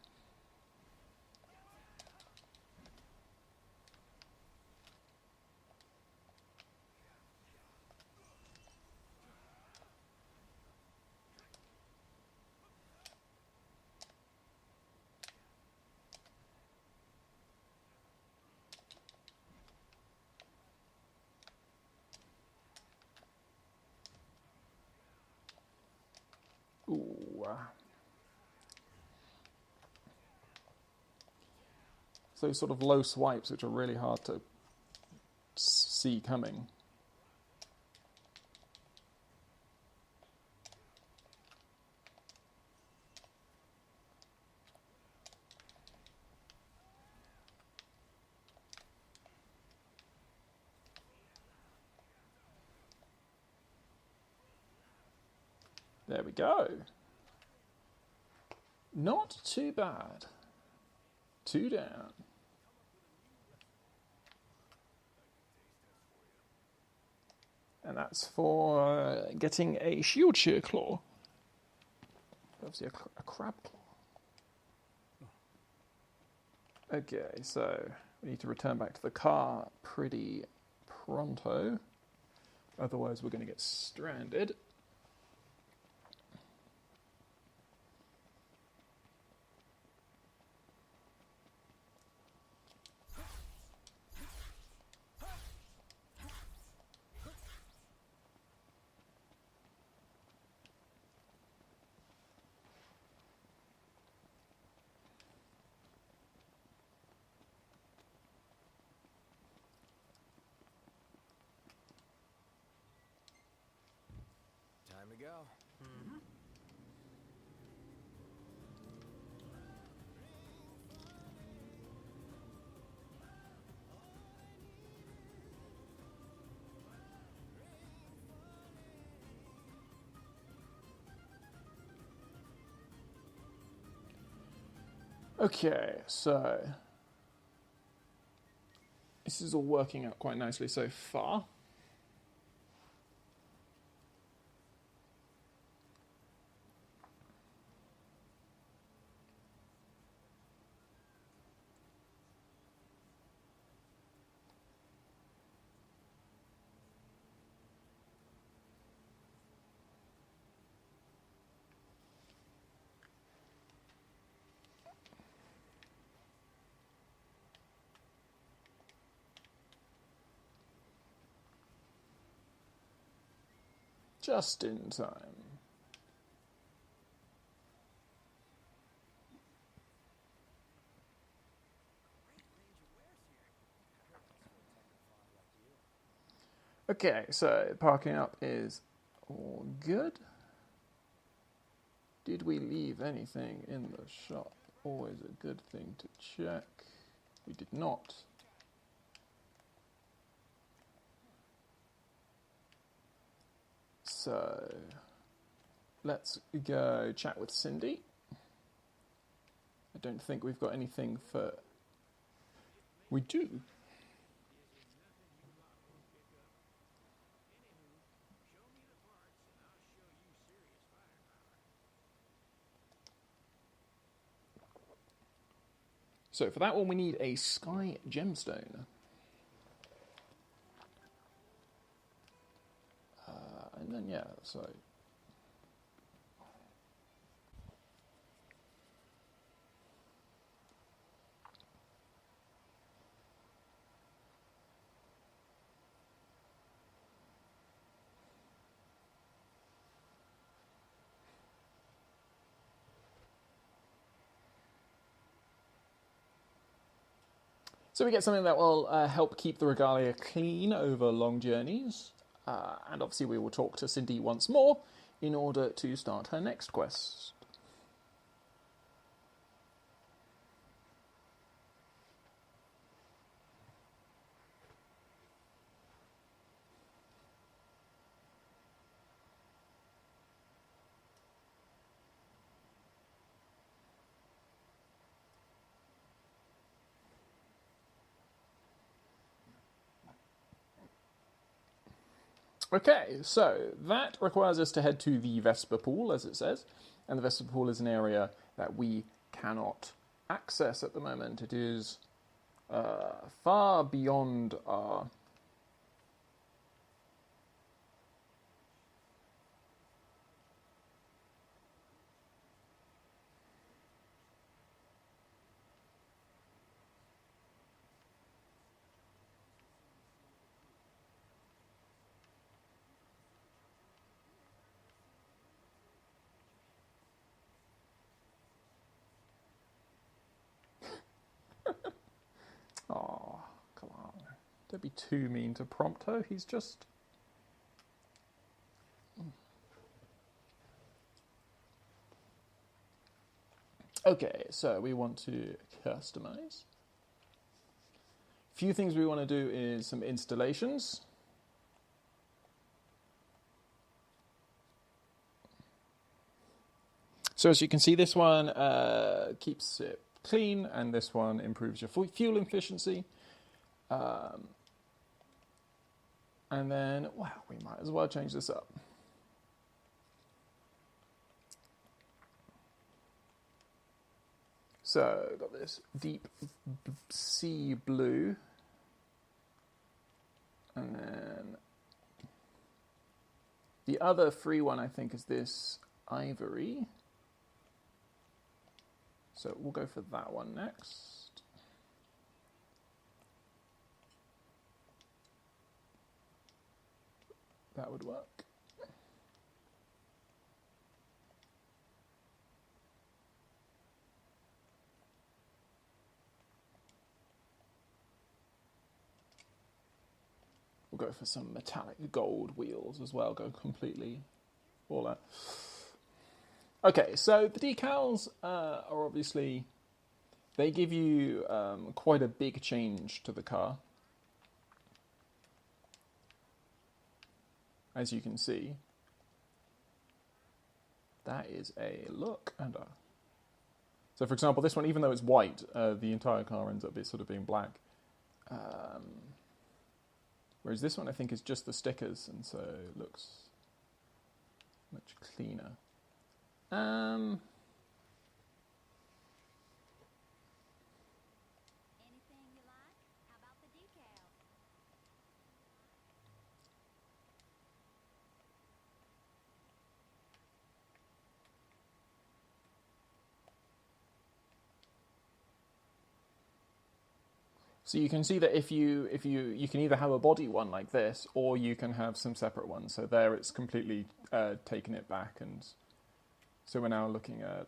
Ooh. So sort of low swipes, which are really hard to see coming. There we go. Not too bad. 2 down. And that's for getting a Shieldshear claw. Obviously a crab claw. Okay, so we need to return back to the car pretty pronto. Otherwise we're going to get stranded. Time to go. Okay, so this is all working out quite nicely so far. Just in time. Okay, so parking up is all good. Did we leave anything in the shop? Always a good thing to check. We did not. So, let's go chat with Cindy. I don't think we've got anything for... We do. So for that one we need a Sky Gemstone. And then, yeah, so... So we get something that will help keep the regalia clean over long journeys. And obviously we will talk to Cindy once more in order to start her next quest. Okay, so that requires us to head to the Vesper Pool, as it says. And the Vesper Pool is an area that we cannot access at the moment. It is far beyond our... Oh, come on. Don't be too mean to Prompto. He's just... Okay, so we want to customize. A few things we want to do is some installations. So as you can see, this one keeps it clean, and this one improves your fuel efficiency. And then, well, we might as well change this up. So, got this deep sea blue. And then the other free one, I think, is this ivory. So we'll go for that one next. That would work. We'll go for some metallic gold wheels as well, go completely all out. Okay, so the decals are obviously, they give you quite a big change to the car. As you can see, that is a look and a... So for example, this one, even though it's white, the entire car ends up sort of being black. Whereas this one, I think, is just the stickers, and so it looks much cleaner. Anything you like? How about the decals? So you can see that if you can either have a body one like this, or you can have some separate ones. So there, it's completely taken it back, and so we're now looking at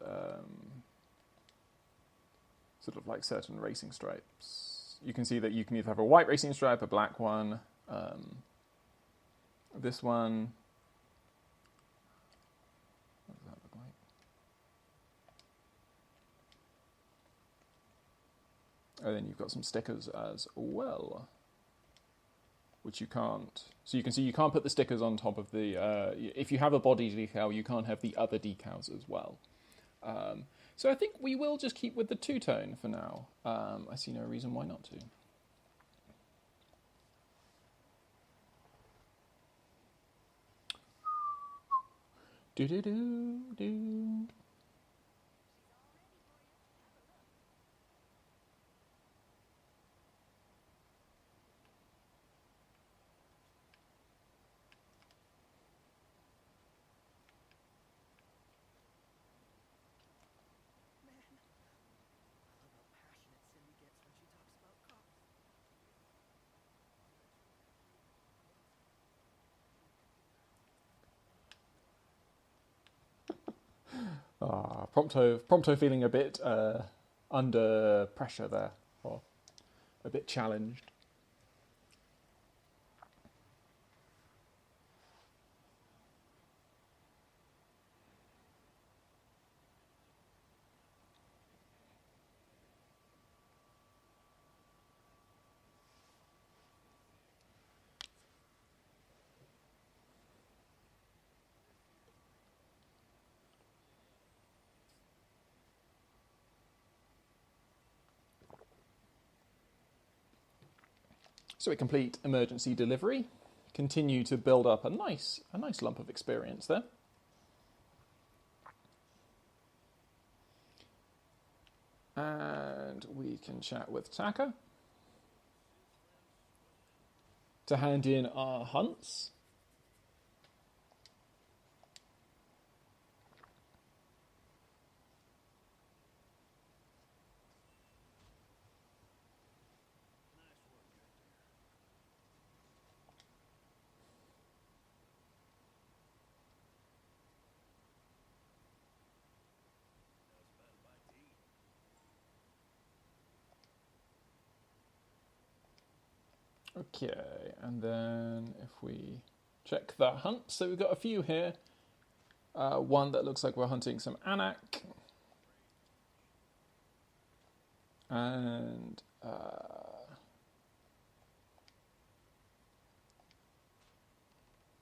sort of like certain racing stripes. You can see that you can either have a white racing stripe, a black one, this one. What does that look like? And then you've got some stickers as well, which you can't. So you can see you can't put the stickers on top of the... if you have a body decal, you can't have the other decals as well. So I think we will just keep with the two-tone for now. I see no reason why not to. Do-do-do-do. Prompto feeling a bit under pressure there, or a bit challenged. So we complete emergency delivery, continue to build up a nice lump of experience there. And we can chat with Taka to hand in our hunts. Okay, and then if we check the hunt, so we've got a few here. One that looks like we're hunting some Anaklaban, and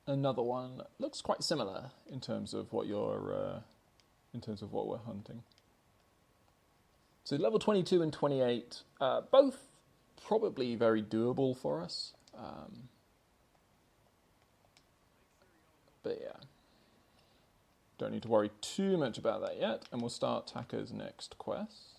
another one looks quite similar in terms of what you're what we're hunting. So level 22 and 28, both probably very doable for us. But yeah, don't need to worry too much about that yet, and we'll start Taka's next quest.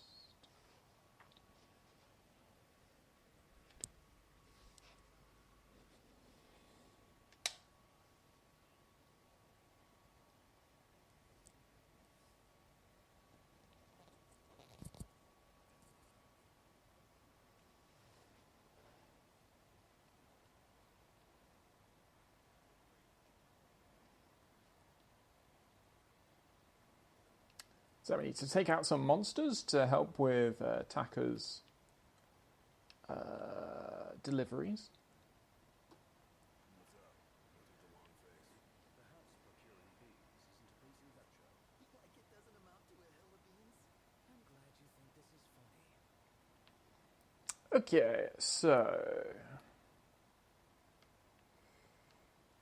So we need to take out some monsters to help with Taka's deliveries. Like it doesn't amount to a hill of beans? I'm glad you think this is funny. Okay, so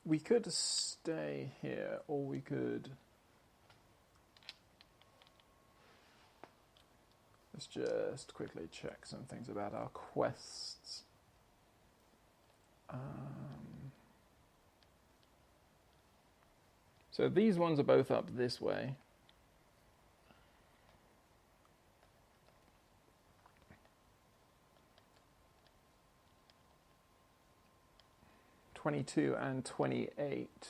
we could stay here, or we could... Let's just quickly check some things about our quests. So these ones are both up this way. (22) and 28.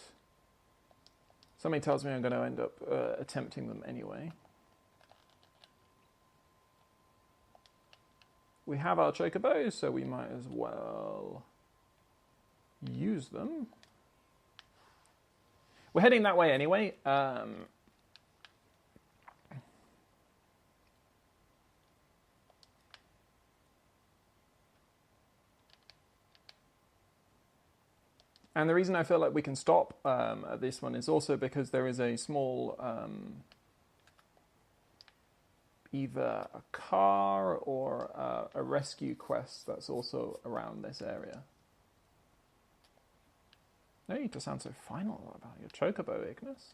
Something tells me I'm going to end up attempting them anyway. We have our chocobos, so we might as well use them. We're heading that way anyway. And the reason I feel like we can stop at this one is also because there is a small, either a car or a rescue quest that's also around this area. No need to sound so final about your chocobo, Ignis.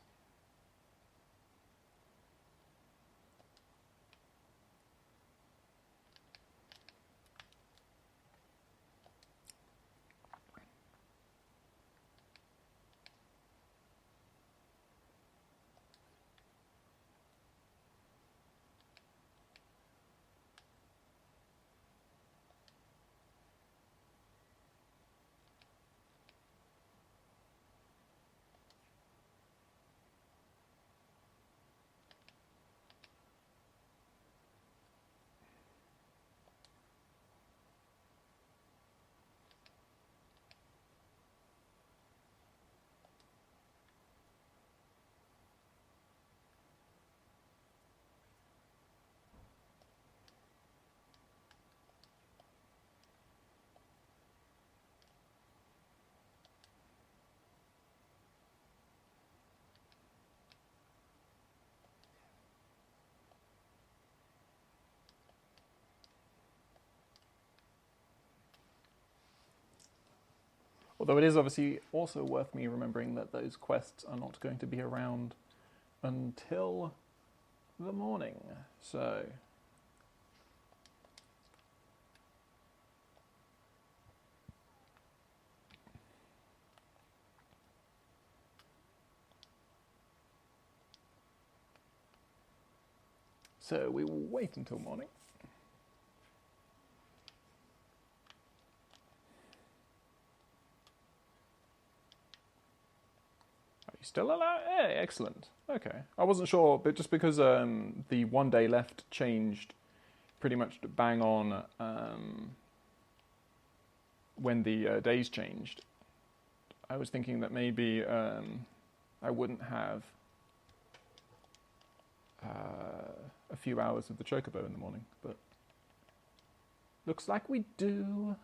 Although it is obviously also worth me remembering that those quests are not going to be around until the morning. So we will wait until morning. Are you still alive? Hey, excellent. Okay. I wasn't sure, but just because the 1 day left changed pretty much bang on when the days changed, I was thinking that maybe I wouldn't have a few hours of the Chocobo in the morning, but looks like we do.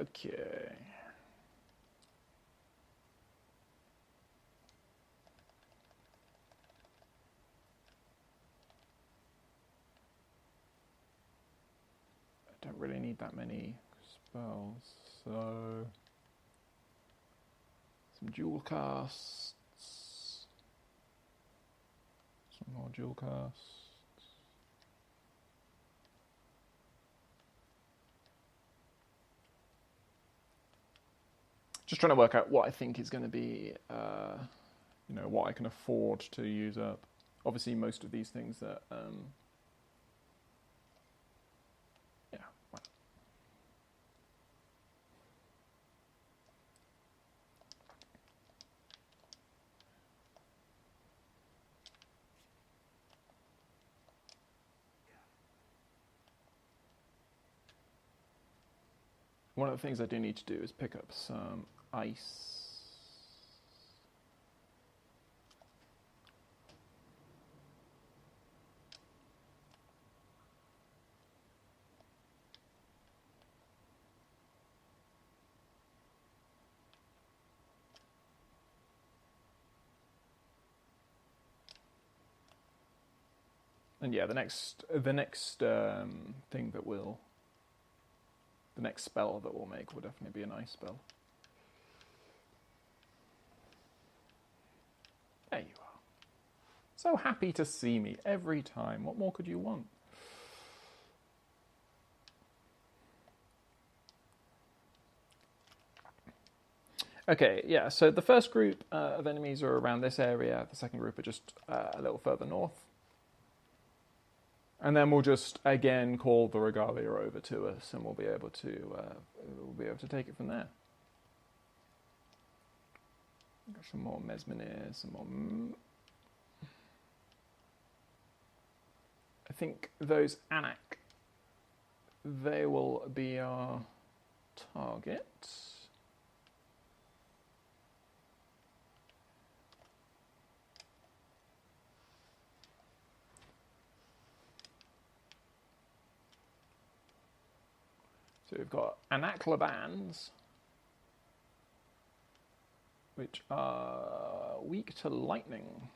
Okay. I don't really need that many spells, so some dual casts, some more dual casts. Just trying to work out what I think is going to be, you know, what I can afford to use up. Obviously, most of these things that, yeah. Well. One of the things I do need to do is pick up some ice. And yeah, the next thing that will, the next spell that we'll make will definitely be an ice spell. There you are. So happy to see me every time. What more could you want? Okay, yeah, so the first group of enemies are around this area. The second group are just a little further north. And then we'll just again call the regalia over to us, and we'll be able to take it from there. Got some more Mesmenirs, some more. I think those Anaklaban, they will be our target. So we've got Anaklabans, which are weak to lightning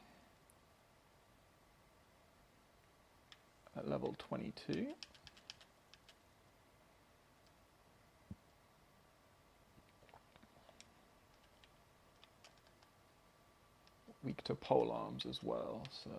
at level 22. Weak to polearms as well, so...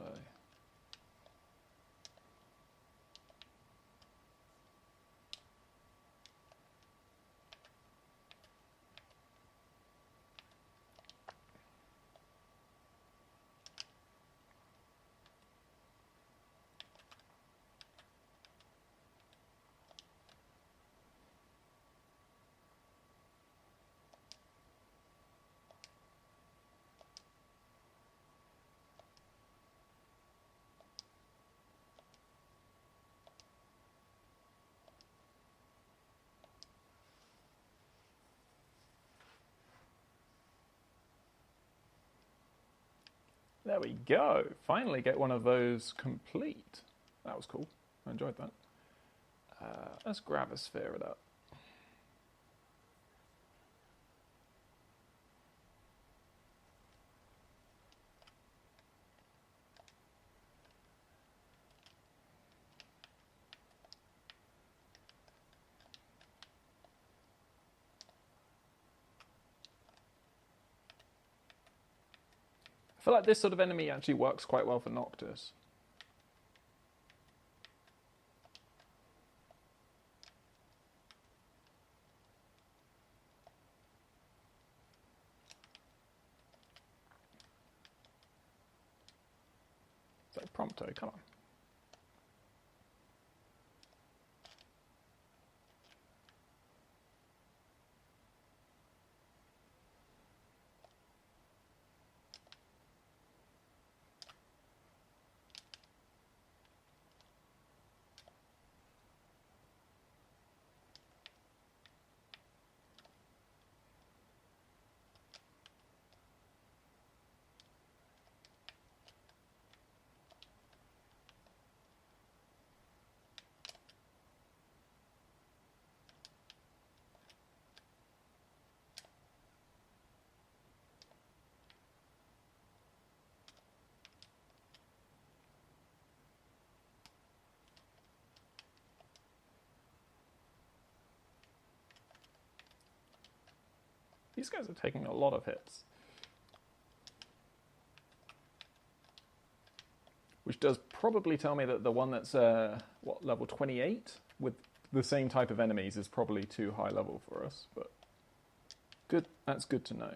There we go. Finally get one of those complete. That was cool. I enjoyed that. Let's gravisphere it up. I feel like this sort of enemy actually works quite well for Noctis. So Prompto, come on. These guys are taking a lot of hits. Which does probably tell me that the one that's, level 28? With the same type of enemies is probably too high level for us. But good. That's good to know.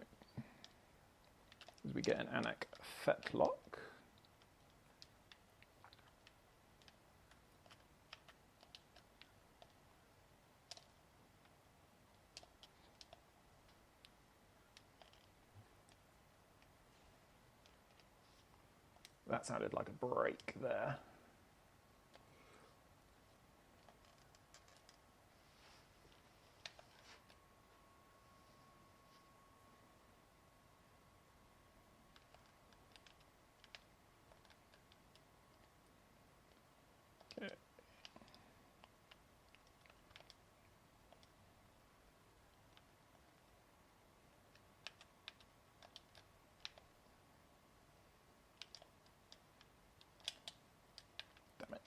As we get an Anaklaban Fetlock. That sounded like a break there. Okay. Damn it.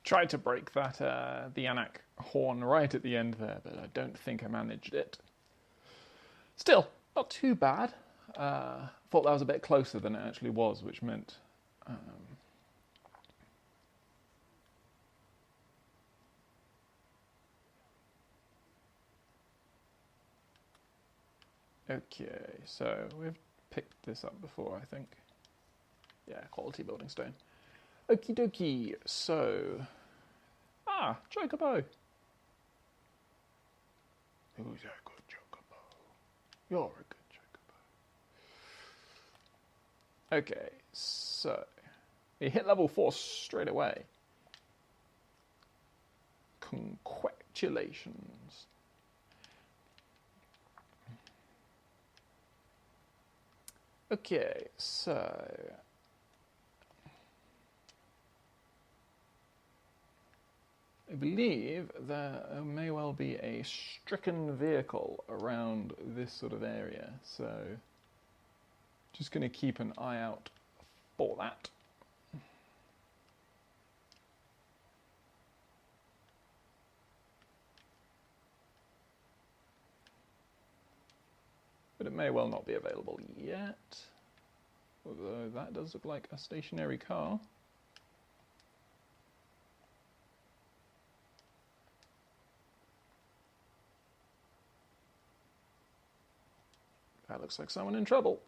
Tried to break that, the Anaklaban horn right at the end there, but I don't think I managed it. Still, not too bad. Thought that was a bit closer than it actually was, which meant... Okay, so we've picked this up before, I think. Yeah, quality building stone. Okie dokie. So, Chocobo. Who's a good Chocobo? You're a good Chocobo. Okay, so we hit level 4 straight away. Congratulations. Okay, so I believe there may well be a stricken vehicle around this sort of area, so just going to keep an eye out for that. But it may well not be available yet, although that does look like a stationary car. That looks like someone in trouble.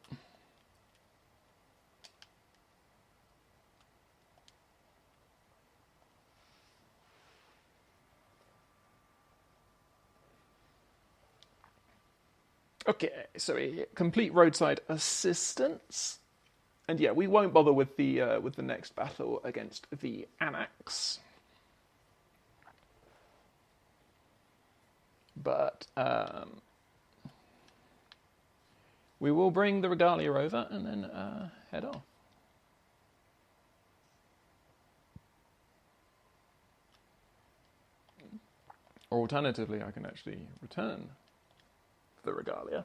Okay, so we complete Roadside Assistance. And yeah, we won't bother with the next battle against the Anacs. But we will bring the Regalia over and then head off. Or alternatively, I can actually return the Regalia.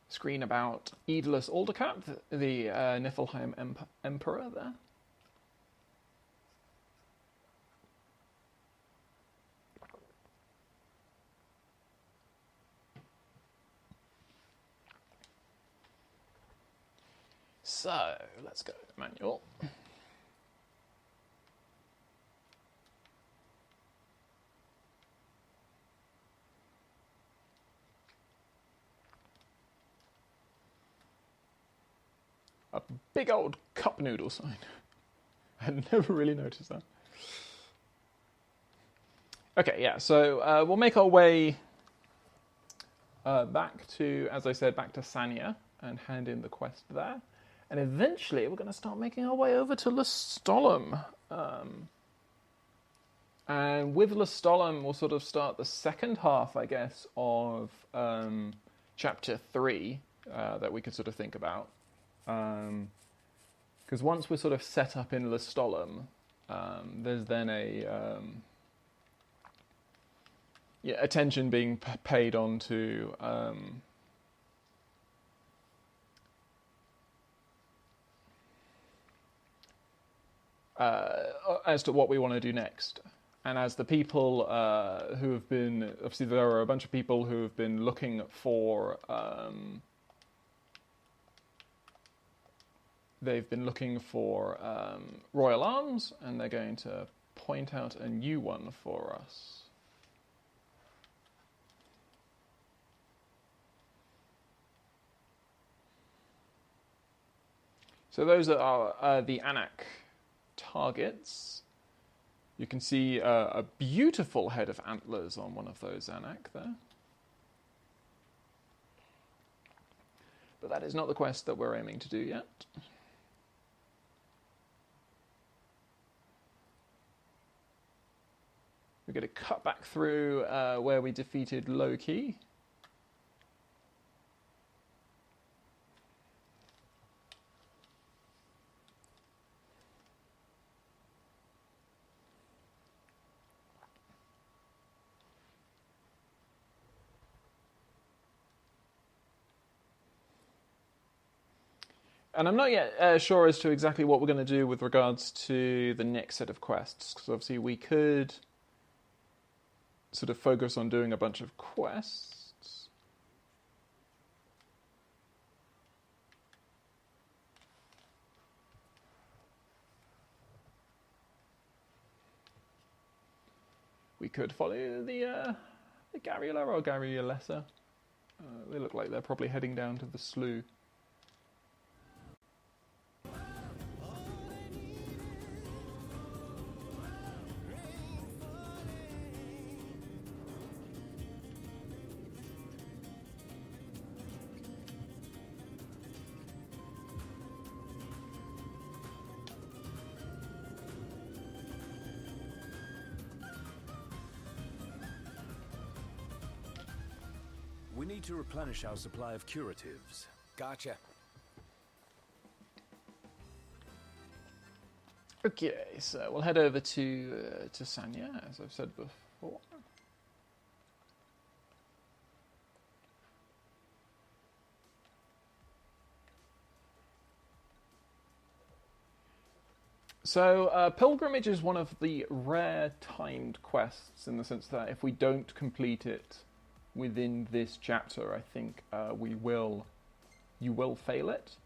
Screen about Aedelus Aldercap, the Niflheim Emperor there. So, let's go manual. A big old cup noodle sign. I had never really noticed that. Okay, yeah, so we'll make our way back to, as I said, back to Sania and hand in the quest there. And eventually we're going to start making our way over to Lestallum. And with Lestallum, we'll sort of start the second half, I guess, of Chapter 3 that we could sort of think about. Because once we're sort of set up in Lestallum, there's then attention being paid on to as to what we want to do next. And as the people who have been, obviously there are a bunch of people who have been looking for, they've been looking for royal arms, and they're going to point out a new one for us. So those are the Anac targets. You can see a beautiful head of antlers on one of those Anac there. But that is not the quest that we're aiming to do yet. We're going to cut back through where we defeated Loki. And I'm not yet sure as to exactly what we're going to do with regards to the next set of quests, because obviously we could sort of focus on doing a bunch of quests. We could follow the Garula or Garulessa. They look like they're probably heading down to the slough. We need to replenish our supply of curatives. Gotcha. Okay, so we'll head over to Sanya, as I've said before. So, Pilgrimage is one of the rare timed quests, in the sense that if we don't complete it within this chapter, I think you will fail it.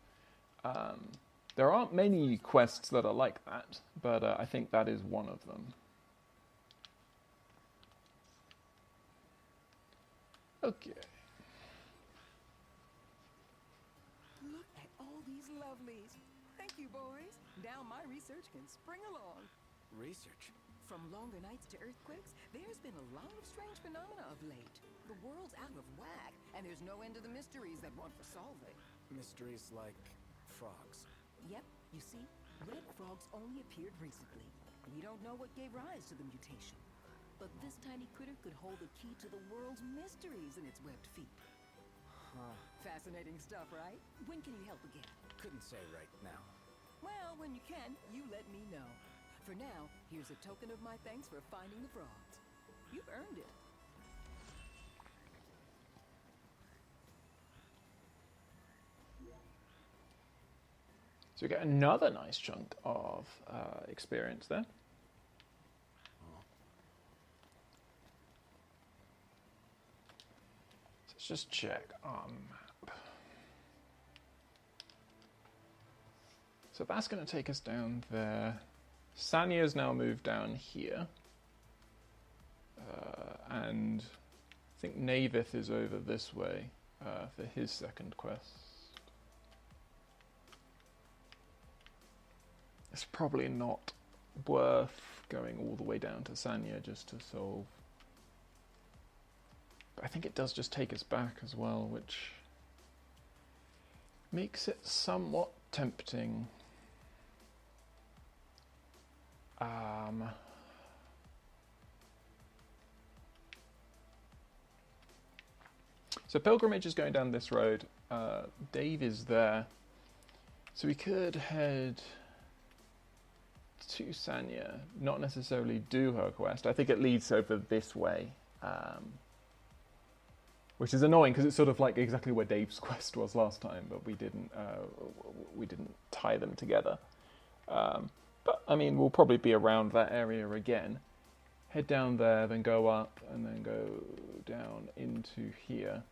There aren't many quests that are like that, but I think that is one of them. Okay. Look at all these lovelies. Thank you, boys. Now my research can spring along. Research? From longer nights to earthquakes, there's been a lot of strange phenomena of late. The world's out of whack, and there's no end to the mysteries that want for solving. Mysteries like frogs. Yep, you see, red frogs only appeared recently. We don't know what gave rise to the mutation. But this tiny critter could hold the key to the world's mysteries in its webbed feet. Huh. Fascinating stuff, right? When can you help again? Couldn't say right now. Well, when you can, you let me know. For now, here's a token of my thanks for finding the frogs. You've earned it. So we get another nice chunk of experience there. So let's just check our map. So that's going to take us down there. Sanya's now moved down here. And I think Navith is over this way for his second quest. It's probably not worth going all the way down to Sanya just to solve. But I think it does just take us back as well, which makes it somewhat tempting. So Pilgrimage is going down this road. Dave is there. So we could head to Sanya, not necessarily do her quest. I think it leads over this way, which is annoying because it's sort of like exactly where Dave's quest was last time, but we didn't tie them together. But I mean, we'll probably be around that area again. Head down there, then go up, and then go down into here.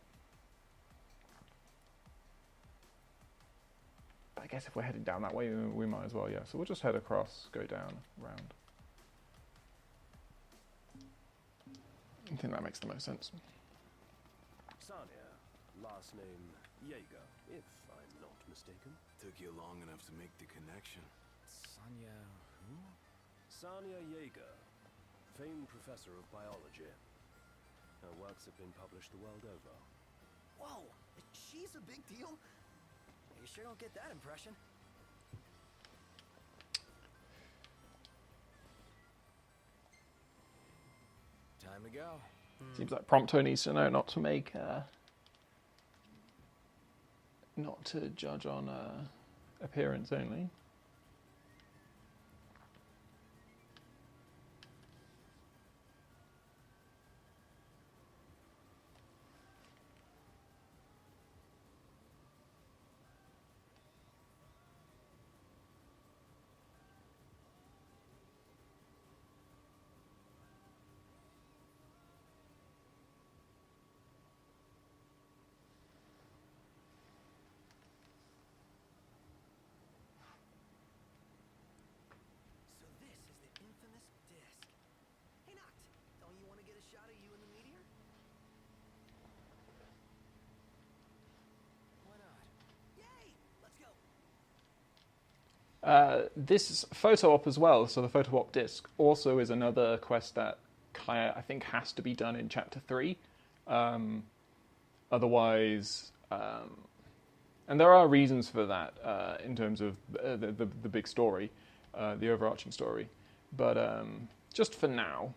I guess if we're heading down that way, we might as well, yeah. So we'll just head across, go down, round. I think that makes the most sense. Sanya, last name Jaeger, if I'm not mistaken. Took you long enough to make the connection. Sanya who? Sanya Jaeger, famed professor of biology. Her works have been published the world over. Whoa, she's a big deal? You sure don't get that impression. Time to go. Seems like Prompto needs to know not to make, not to judge on appearance only. This photo op as well, so the photo op disc, also is another quest that I think has to be done in Chapter 3. Otherwise, and there are reasons for that in terms of the big story, the overarching story. But just for now,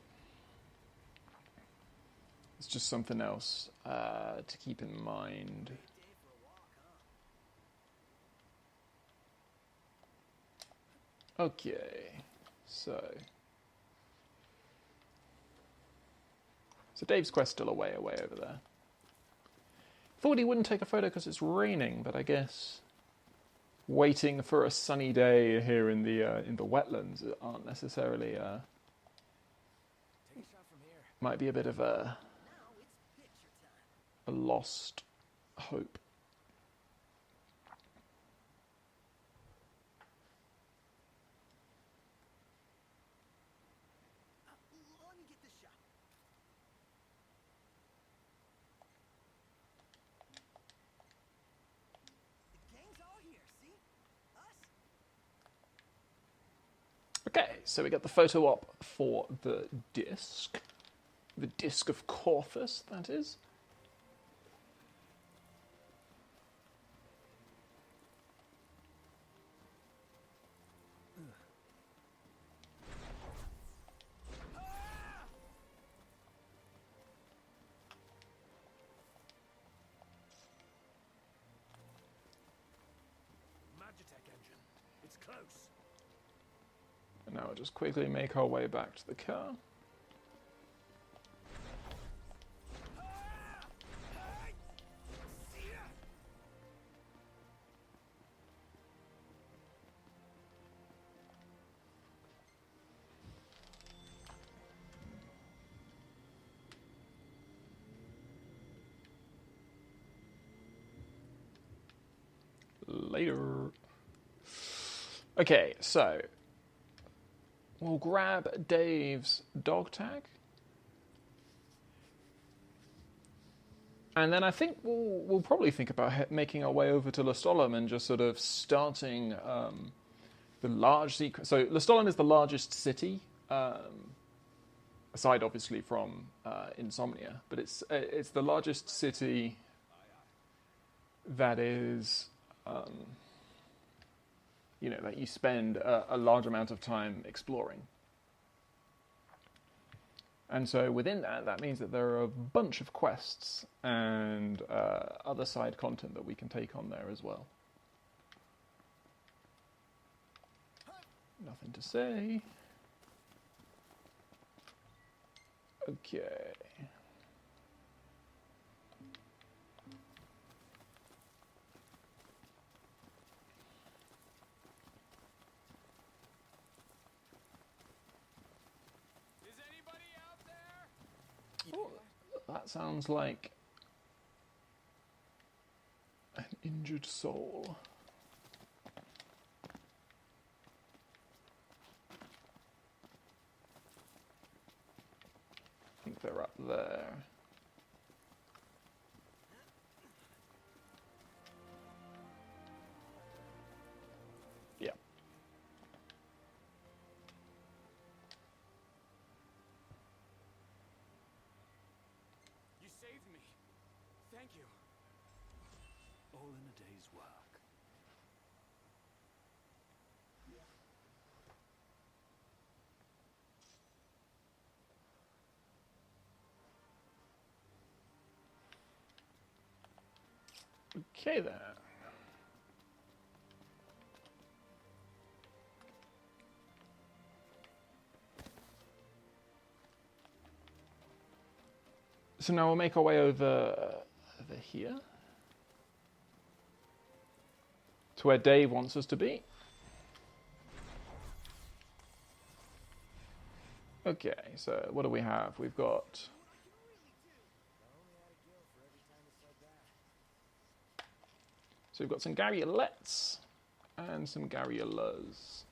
it's just something else to keep in mind. Okay, so Dave's quest's still way over there. Thought he wouldn't take a photo because it's raining, but I guess waiting for a sunny day here in the wetlands aren't necessarily might be a bit of a lost hope. Let me get this shot. The gang's all here, see? Us? Okay, so we got the photo op for the disc of Corthus, that is. And now we'll just quickly make our way back to the car. Later. Okay, so we'll grab Dave's dog tag. And then I think we'll probably think about making our way over to Lestallum and just sort of starting the large sequence. So Lestallum is the largest city, aside obviously from Insomnia, but it's the largest city that is, that you spend a large amount of time exploring. And so within that means that there are a bunch of quests and other side content that we can take on there as well. Nothing to say. Okay. That sounds like an injured soul. I think they're up there. Yeah. Thank you. All in a day's work. Okay then. So now we'll make our way over here to where Dave wants us to be. Okay, so what do we have? We've got we've got some Garulets and some Garulas.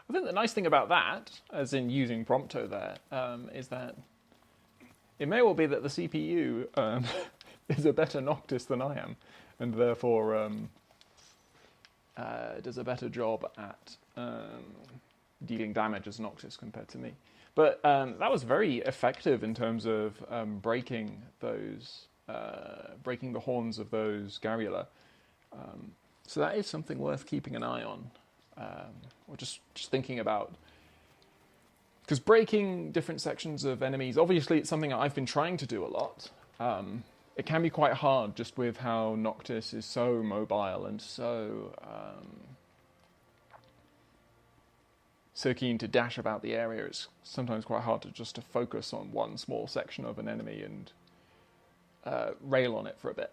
I think the nice thing about that, as in using Prompto there, is that it may well be that the CPU is a better Noctis than I am, and therefore does a better job at dealing damage as Noctis compared to me. But that was very effective in terms of breaking the horns of those Garula. So that is something worth keeping an eye on, or just thinking about. Because breaking different sections of enemies, obviously it's something I've been trying to do a lot. It can be quite hard just with how Noctis is so mobile and so keen to dash about the area. It's sometimes quite hard to focus on one small section of an enemy and rail on it for a bit.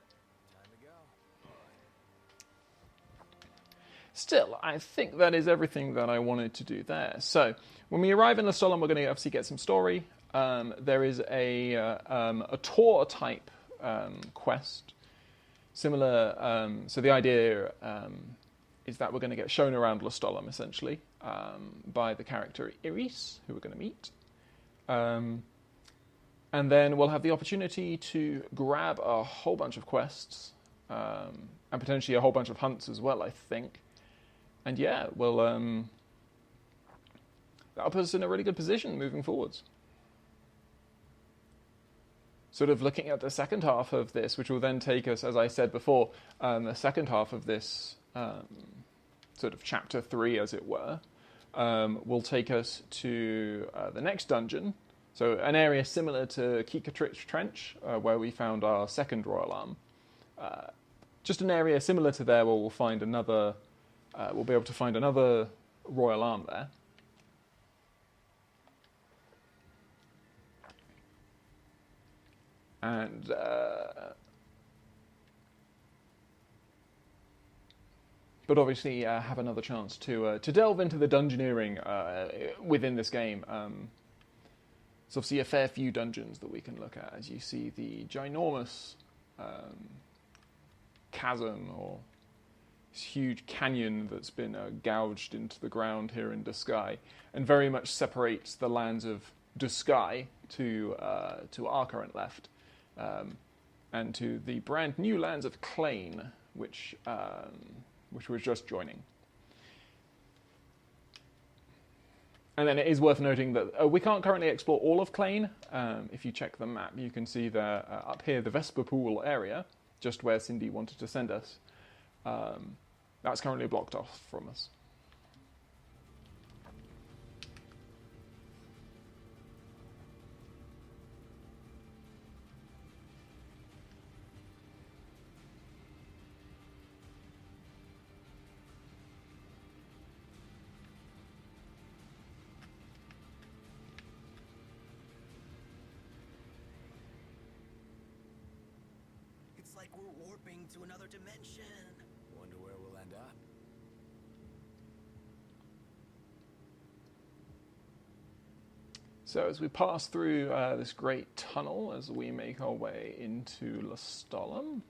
Still, I think that is everything that I wanted to do there. So, when we arrive in Lestallum, we're going to obviously get some story. There is a tour-type quest. Similar, so the idea is that we're going to get shown around Lestallum, essentially, by the character Iris, who we're going to meet. And then we'll have the opportunity to grab a whole bunch of quests, and potentially a whole bunch of hunts as well, I think. And yeah, well, that'll put us in a really good position moving forwards. Sort of looking at the second half of this, which will then take us, as I said before, the second half of this sort of chapter 3, as it were, will take us to the next dungeon. So an area similar to Kikatrich Trench, where we found our second Royal Arm. Just an area similar to there where we'll find another... we'll be able to find another Royal Arm there. And but obviously have another chance to delve into the dungeoneering within this game. There's obviously a fair few dungeons that we can look at, as you see the ginormous chasm, or this huge canyon that's been gouged into the ground here in Duskai, and very much separates the lands of Duskai to our current left, and to the brand new lands of Clane, which we're just joining. And then it is worth noting that we can't currently explore all of Clane. If you check the map, you can see there up here the Vesper Pool area, just where Cindy wanted to send us. That's currently blocked off from us. It's like we're warping to another dimension. Wonder where we'll end up. So as we pass through this great tunnel, as we make our way into Lestallum.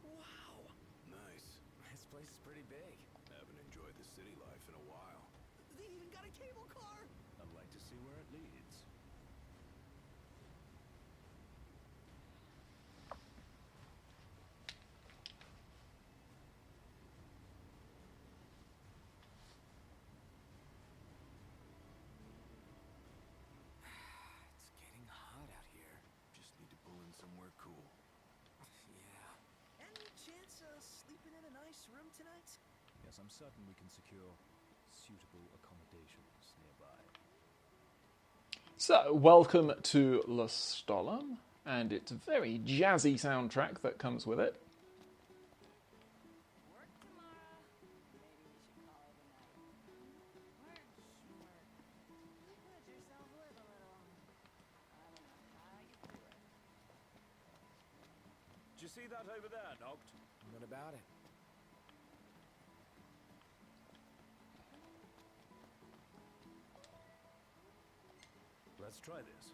Wow. Nice. This place is pretty big. Haven't enjoyed the city life in a while. They even got a cable car. I'd like to see where it leads. It's getting hot out here. Just need to pull in somewhere cool. Yeah. Any chance of sleeping in a nice room tonight? Yes, I'm certain we can secure suitable accommodations nearby. So, welcome to Lestallum, and its very jazzy soundtrack that comes with it. Work tomorrow. Maybe we should call it a night. Work, smart. Let yourself live a little. I don't know how you do it. Did you see that over there, Noct? What about it? Let's try this.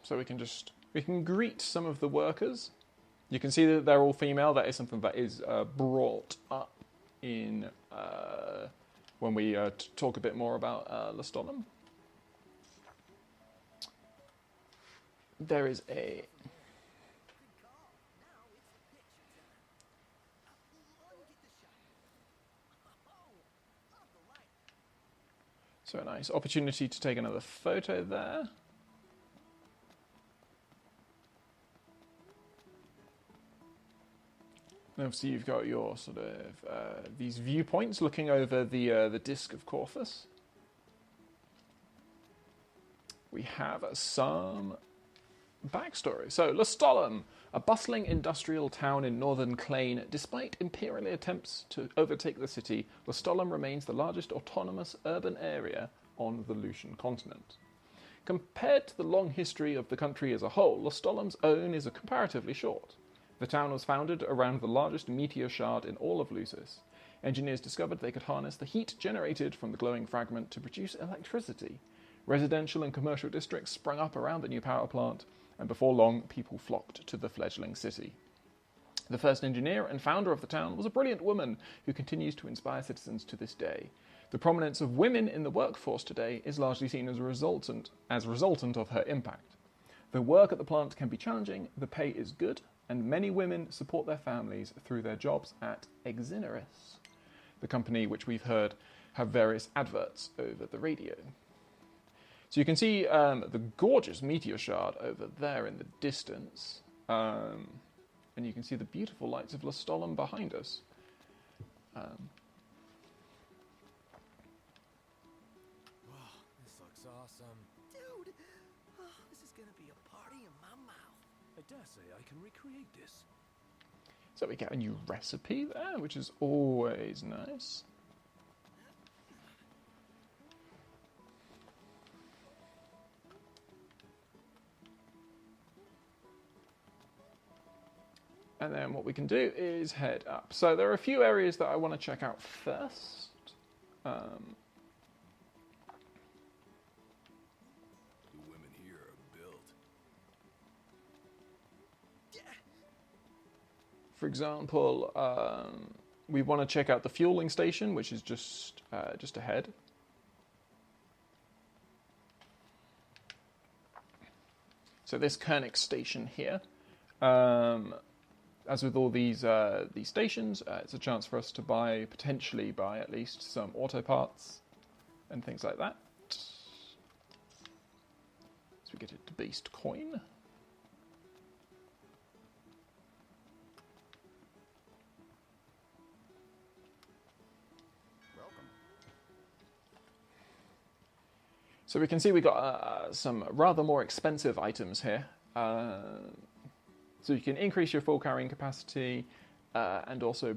So we can greet some of the workers. You can see that they're all female. That is something that is brought up in when we talk a bit more about Lestallum. There is a... So a nice opportunity to take another photo there. And obviously you've got your sort of these viewpoints looking over the disc of Corphus. We have some backstory. So Lestallum, a bustling industrial town in northern Clane, despite imperial attempts to overtake the city, Lestallum remains the largest autonomous urban area on the Lucian continent. Compared to the long history of the country as a whole, Lestallum's own is comparatively short. The town was founded around the largest meteor shard in all of Lucis. Engineers discovered they could harness the heat generated from the glowing fragment to produce electricity. Residential and commercial districts sprung up around the new power plant, and before long, people flocked to the fledgling city. The first engineer and founder of the town was a brilliant woman who continues to inspire citizens to this day. The prominence of women in the workforce today is largely seen as a resultant of her impact. The work at the plant can be challenging, the pay is good, and many women support their families through their jobs at Exinaris, the company which we've heard have various adverts over the radio. So you can see the gorgeous meteor shard over there in the distance, and you can see the beautiful lights of Lestallum behind us. Wow, this looks awesome. Dude, this is gonna be a party in my mouth. I dare say I can recreate this. So we get a new recipe there, which is always nice. And then what we can do is head up. So there are a few areas that I want to check out first. The women here are built. For example, we want to check out the fueling station, which is just ahead. So this Koenig station here. As with all these stations, it's a chance for us to potentially buy at least some auto parts and things like that. So we get a debased coin. Welcome. So we can see we got some rather more expensive items here. So you can increase your full carrying capacity and also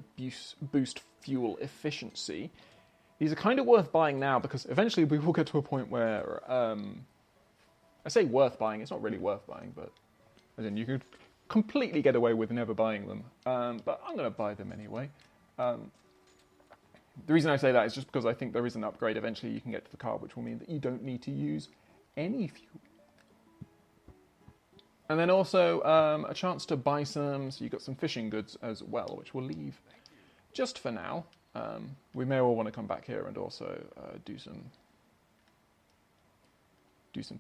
boost fuel efficiency. These are kind of worth buying now because eventually we will get to a point where, I say worth buying, it's not really worth buying, but as in you could completely get away with never buying them. But I'm going to buy them anyway. The reason I say that is just because I think there is an upgrade eventually you can get to the car, which will mean that you don't need to use any fuel. And then also a chance to buy so you've got some fishing goods as well, which we'll leave just for now. We may well want to come back here and also do some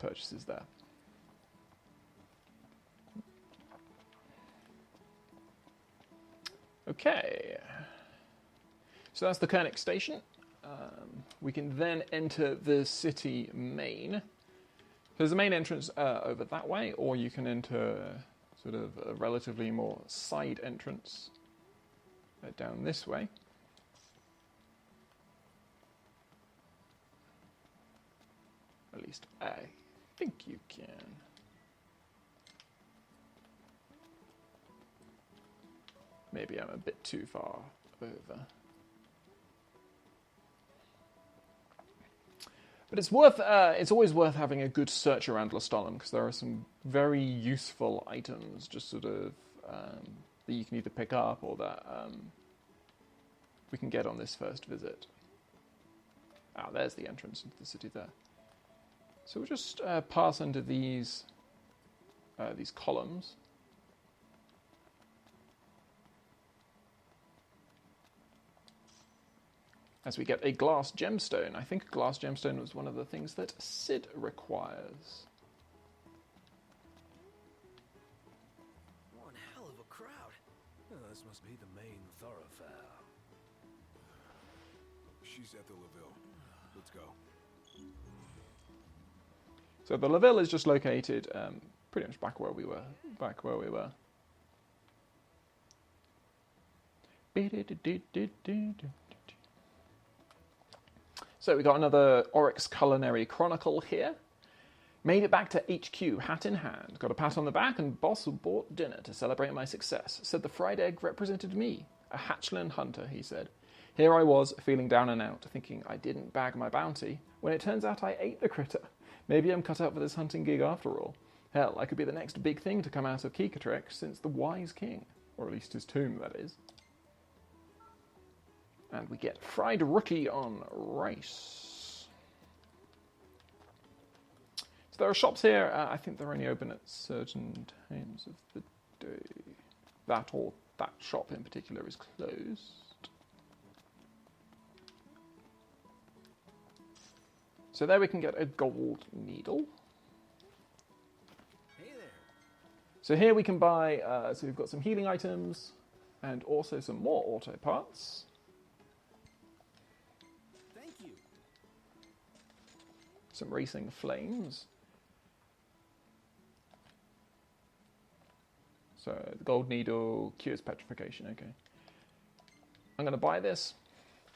purchases there. Okay, so that's the Koenig station. We can then enter the city main. There's a main entrance over that way, or you can enter sort of a relatively more side entrance down this way. At least I think you can. Maybe I'm a bit too far over. But it's always worth having a good search around Lestallum because there are some very useful items just sort of that you can either pick up or that we can get on this first visit. Ah, there's the entrance into the city there. So we'll just pass under these these columns. As we get a glass gemstone. I think a glass gemstone was one of the things that Sid requires. One hell of a crowd. Oh, this must be the main thoroughfare. She's at the Laville. Let's go. So the Laville is just located pretty much back where we were. So we got another Oryx Culinary Chronicle here. Made it back to HQ, hat in hand. Got a pat on the back and boss bought dinner to celebrate my success. Said the fried egg represented me. A hatchling hunter, he said. Here I was, feeling down and out, thinking I didn't bag my bounty, when it turns out I ate the critter. Maybe I'm cut out for this hunting gig after all. Hell, I could be the next big thing to come out of Kikatrek since the wise king. Or at least his tomb, that is. And we get fried rookie on rice. So there are shops here. I think they're only open at certain times of the day. That shop in particular is closed. So there we can get a gold needle. Hey there. So here we can buy, so we've got some healing items and also some more auto parts. Thank you. Some racing flames. So the gold needle cures petrification, okay. I'm going to buy this.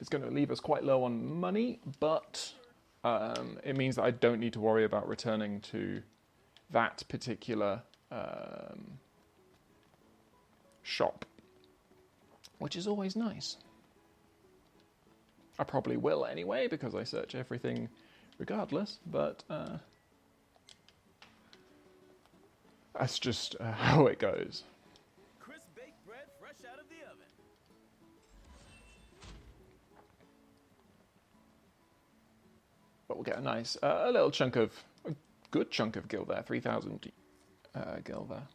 It's going to leave us quite low on money, but it means that I don't need to worry about returning to that particular shop, which is always nice. I probably will anyway, because I search everything regardless, but that's just how it goes. Crisp baked bread fresh out of the oven. But we'll get a nice, a good chunk of gil there, 3,000 gil there.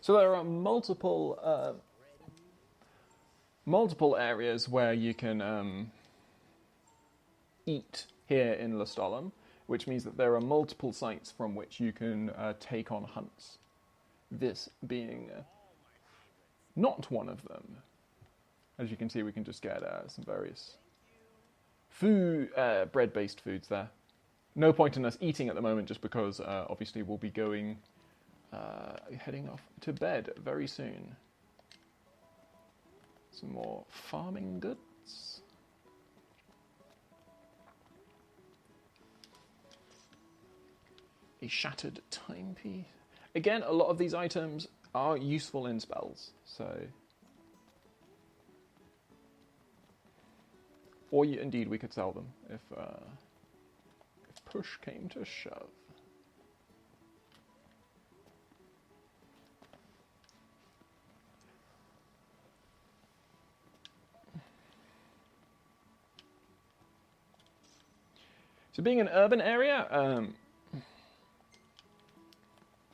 So there are multiple areas where you can eat here in Lestallum, which means that there are multiple sites from which you can take on hunts. This being not one of them. As you can see, we can just get some various bread-based foods there. No point in us eating at the moment, just because obviously we'll be going, heading off to bed very soon. Some more farming goods. A shattered timepiece. Again, a lot of these items are useful in spells, so... Or indeed we could sell them if push came to shove. So being an urban area,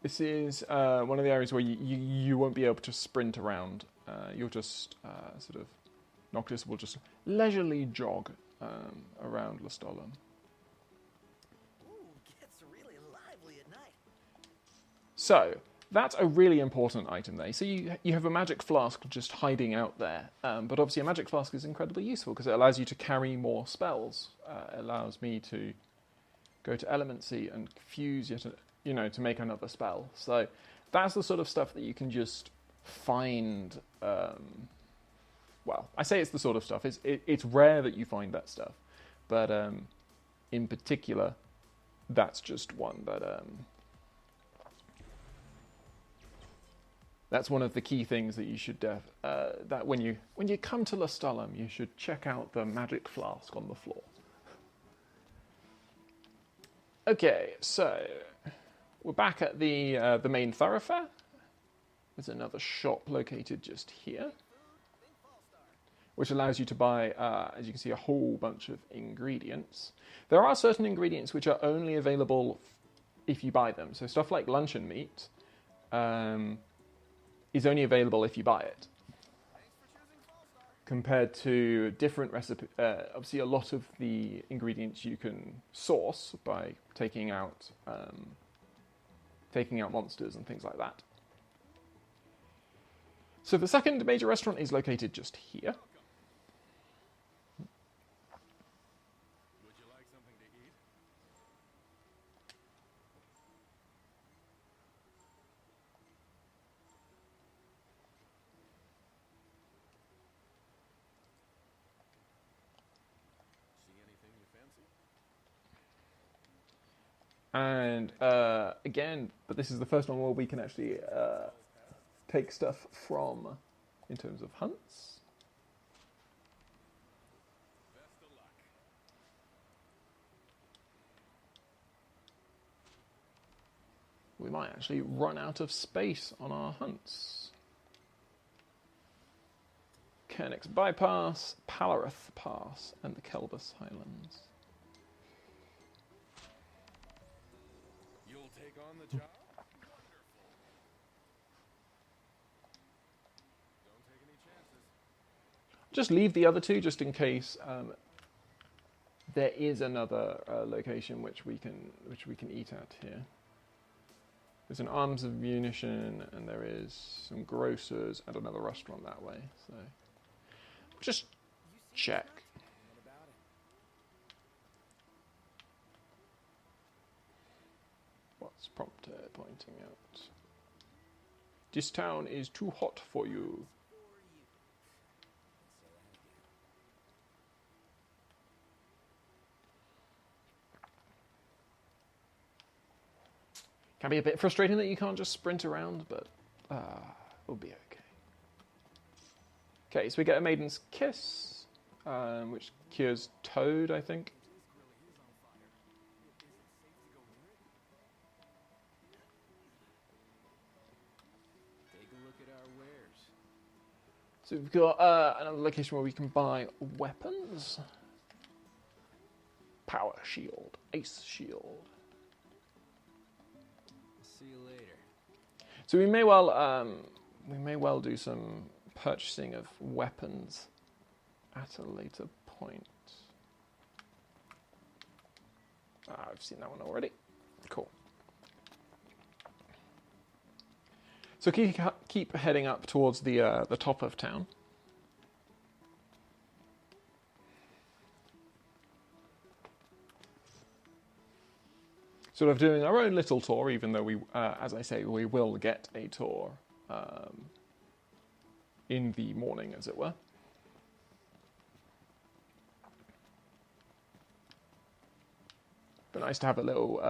this is one of the areas where you won't be able to sprint around. You'll just sort of... Noctis will just leisurely jog around Lestallum. Ooh, gets really lively at night. So, that's a really important item there. So you have a magic flask just hiding out there. But obviously a magic flask is incredibly useful because it allows you to carry more spells. It allows me to go to Elemency and fuse to make another spell. So that's the sort of stuff that you can just find... Well, I say it's the sort of stuff. It's rare that you find that stuff, but in particular, that's just one that that's one of the key things that you should that when you come to Lestallum, you should check out the magic flask on the floor. Okay, so we're back at the main thoroughfare. There's another shop located just here, which allows you to buy, as you can see, a whole bunch of ingredients. There are certain ingredients which are only available if you buy them. So stuff like luncheon meat is only available if you buy it. Compared to different recipe, obviously a lot of the ingredients you can source by taking out monsters and things like that. So the second major restaurant is located just here. Would you like something to eat? See anything you fancy? And again, but this is the first one where we can actually take stuff from in terms of hunts. Best of luck. We might actually run out of space on our hunts. Kernix Bypass, Palareth Pass, and the Kelbus Highlands. You'll take on the job? Wonderful. Don't take any chances. Just leave the other two just in case there is another location which we can eat at here. There's an arms of munition, and there is some grocers and another restaurant that way. So just check. What's Prompto pointing out? This town is too hot for you. Can be a bit frustrating that you can't just sprint around, but we'll be okay. Okay, so we get a Maiden's Kiss, which cures Toad, I think. Take a look at our wares. So we've got another location where we can buy weapons. Power Shield, Ace Shield. See you later. So we may well do some purchasing of weapons at a later point. I've seen that one already. Cool. So keep heading up towards the top of town. Sort of doing our own little tour, even though we, as I say, we will get a tour in the morning, as it were. But nice to have a little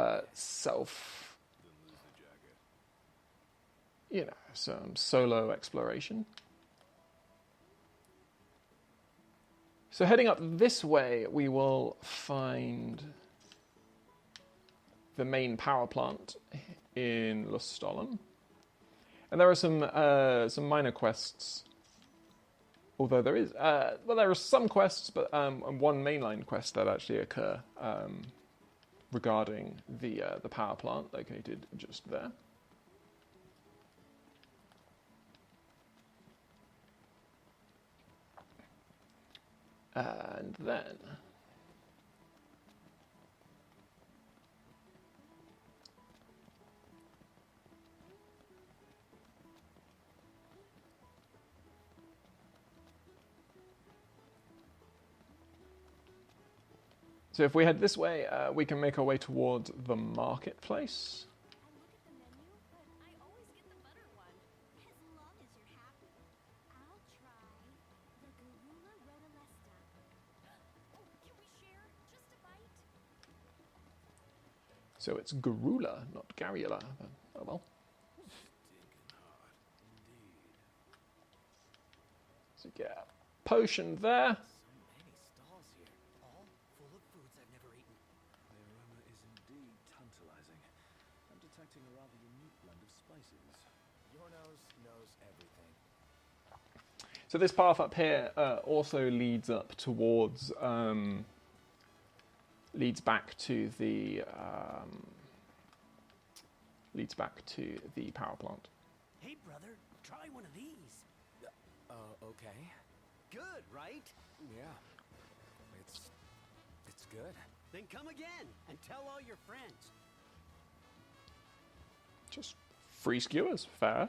some solo exploration. So heading up this way, we will find the main power plant in Lestallum. And there are some minor quests. Although there is, there are some quests, but one mainline quest that actually occur regarding the power plant located just there. And then so if we head this way, we can make our way towards the marketplace. So it's Garula, not Garula. Oh well. So get a potion there. So many stalls here, all full of foods I've never eaten. The aroma is indeed tantalizing. I'm detecting a rather unique blend of spices. Your nose knows everything. So this path up here also leads up towards, leads back to the leads back to the power plant. Hey, brother, try one of these. Okay. Good, right? Yeah. It's good. Then come again and tell all your friends. Just free skewers, fair.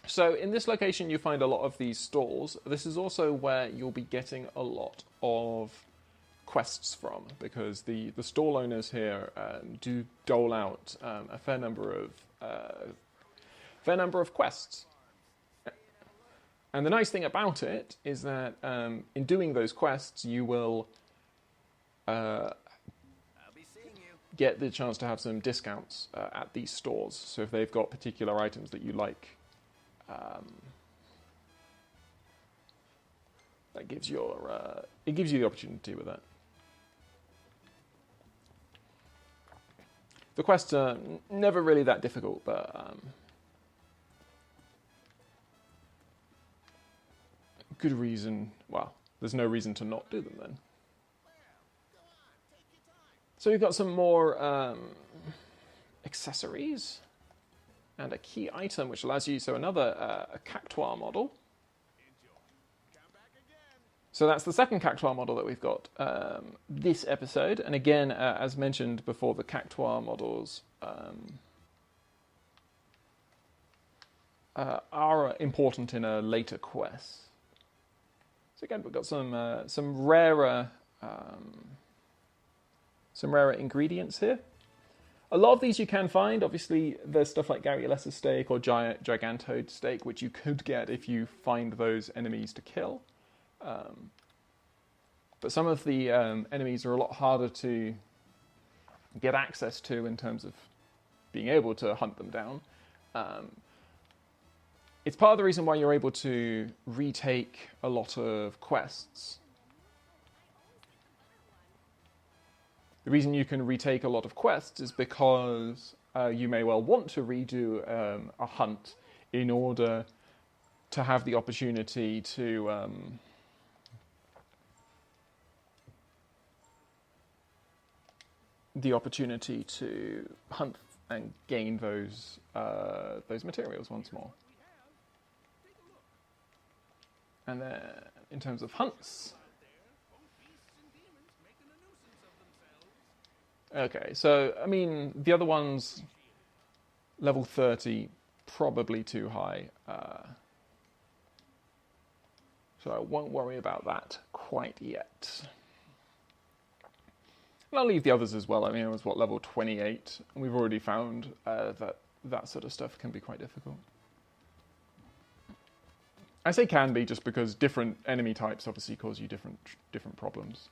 So in this location you find a lot of these stalls. This is also where you'll be getting a lot of quests from, because the stall owners here do dole out a fair number of quests. And the nice thing about it is that in doing those quests you will get the chance to have some discounts at these stores. So if they've got particular items that you like, that gives it gives you the opportunity with that. The quests are never really that difficult, but good reason. Well, there's no reason to not do them then. So we've got some more accessories and a key item which allows you, so another a cactuar model. So that's the second cactuar model that we've got this episode. And again, as mentioned before, the cactuar models are important in a later quest. So again, we've got some rarer ingredients here. A lot of these you can find. Obviously, there's stuff like Garulus steak or Gigantoad steak, which you could get if you find those enemies to kill. But some of the enemies are a lot harder to get access to in terms of being able to hunt them down. It's part of the reason why you're able to retake a lot of quests. The reason you can retake a lot of quests is because you may well want to redo a hunt in order to have the opportunity to hunt and gain those materials once more. And then, in terms of hunts, okay, so I mean the other ones, level 30, probably too high. So I won't worry about that quite yet. And I'll leave the others as well. I mean, it was level 28, and we've already found that sort of stuff can be quite difficult. I say can be just because different enemy types obviously cause you different problems.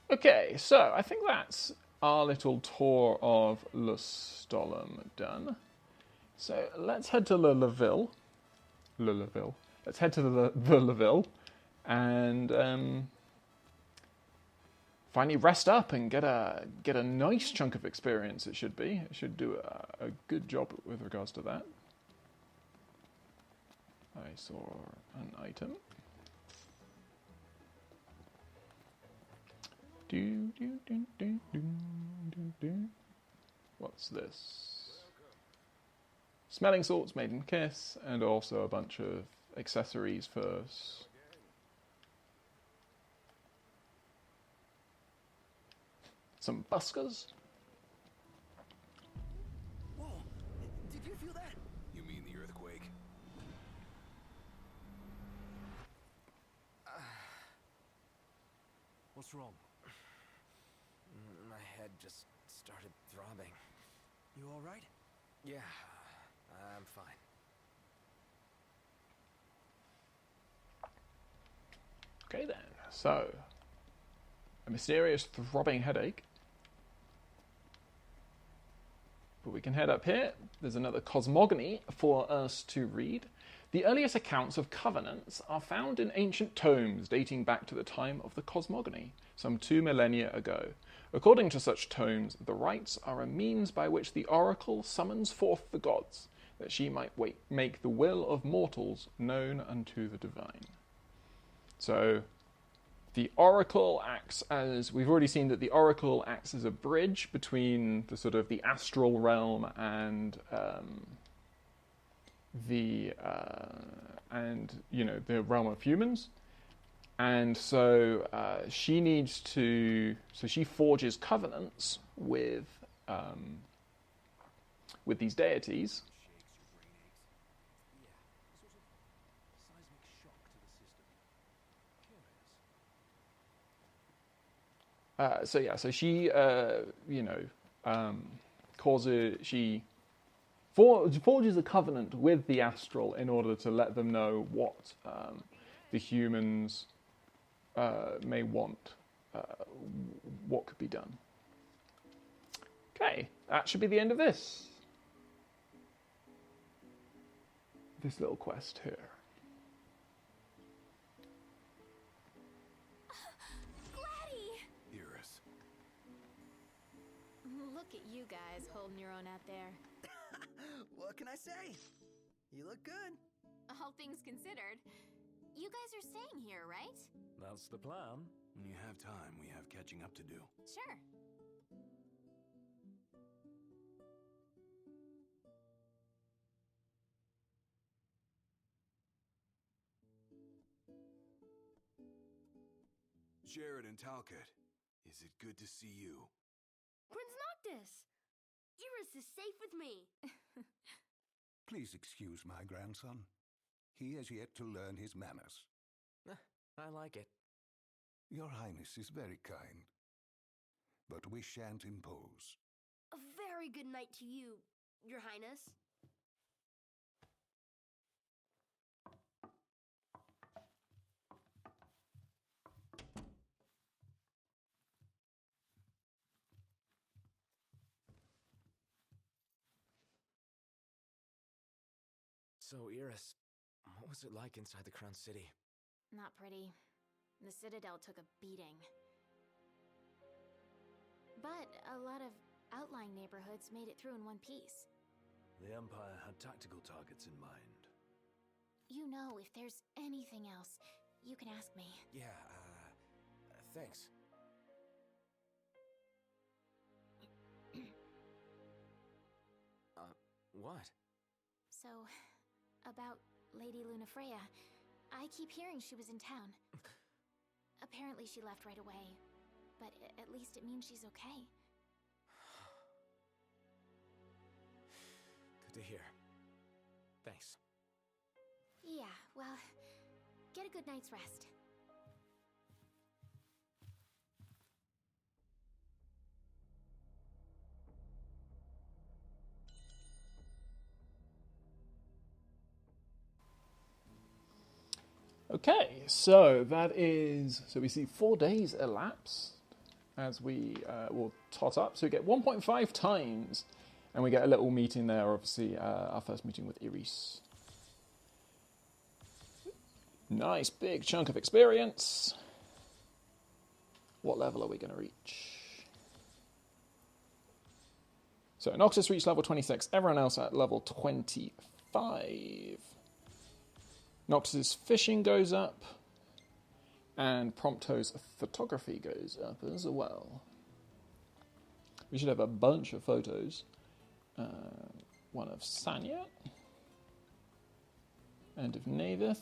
Okay, so I think that's our little tour of Lestallum done. So let's head to Lullaville. Let's head to the Laville and finally rest up and get a nice chunk of experience. It should be. It should do a good job with regards to that. I saw an item. What's this? Smelling salts, maiden kiss, and also a bunch of accessories first. Some buskers. Whoa! Did you feel that? You mean the earthquake? What's wrong? My head just started throbbing. You all right? Yeah, I'm fine. Okay then, so a mysterious throbbing headache. But we can head up here. There's another cosmogony for us to read. The earliest accounts of covenants are found in ancient tomes dating back to the time of the cosmogony, some 2 millennia ago. According to such tomes, the rites are a means by which the oracle summons forth the gods, that she might make the will of mortals known unto the divine. So, The Oracle acts as, we've already seen that the Oracle acts as a bridge between the sort of the astral realm and the realm of humans. And so she forges covenants with these deities. So she forges a covenant with the astral in order to let them know what the humans may want, what could be done. Okay, that should be the end of this little quest here. Look at you guys holding your own out there. What can I say? You look good. All things considered, you guys are staying here, right? That's the plan. When you have time, we have catching up to do. Sure. Jared and Talcott, is it good to see you? Prince Noctis! Iris is safe with me. Please excuse my grandson. He has yet to learn his manners. I like it. Your Highness is very kind, but we shan't impose. A very good night to you, Your Highness. So, Iris, what was it like inside the Crown City? Not pretty. The Citadel took a beating. But a lot of outlying neighborhoods made it through in one piece. The Empire had tactical targets in mind. You know, if there's anything else, you can ask me. Yeah, thanks. What? So, about Lady Lunafreya, I keep hearing she was in town. Apparently she left right away, but at least it means she's okay. Good to hear. Thanks. Yeah, well, get a good night's rest. Okay, so we see 4 days elapse as we will tot up. So we get 1.5 times, and we get a little meeting there, obviously, our first meeting with Iris. Nice big chunk of experience. What level are we going to reach? So Noctis reached level 26, everyone else at level 25. Noctis's fishing goes up, and Prompto's photography goes up as well. We should have a bunch of photos. One of Sanya, and of Navith,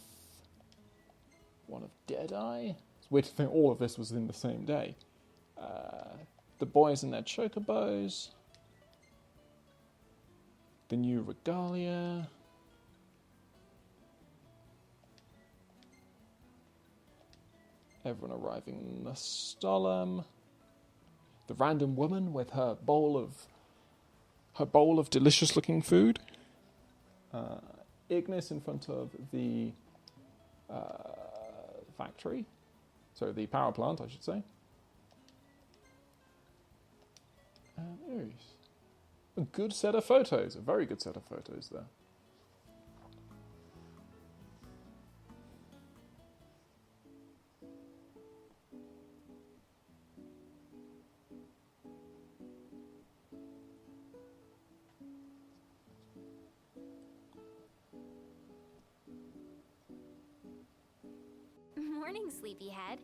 one of Deadeye. It's weird to think all of this was in the same day. The boys and their chocobos, the new regalia, everyone arriving in Lestallum, the random woman with her bowl of delicious-looking food, Ignis in front of the factory, so the power plant, I should say. And there's a good set of photos, a very good set of photos there. Morning, sleepyhead.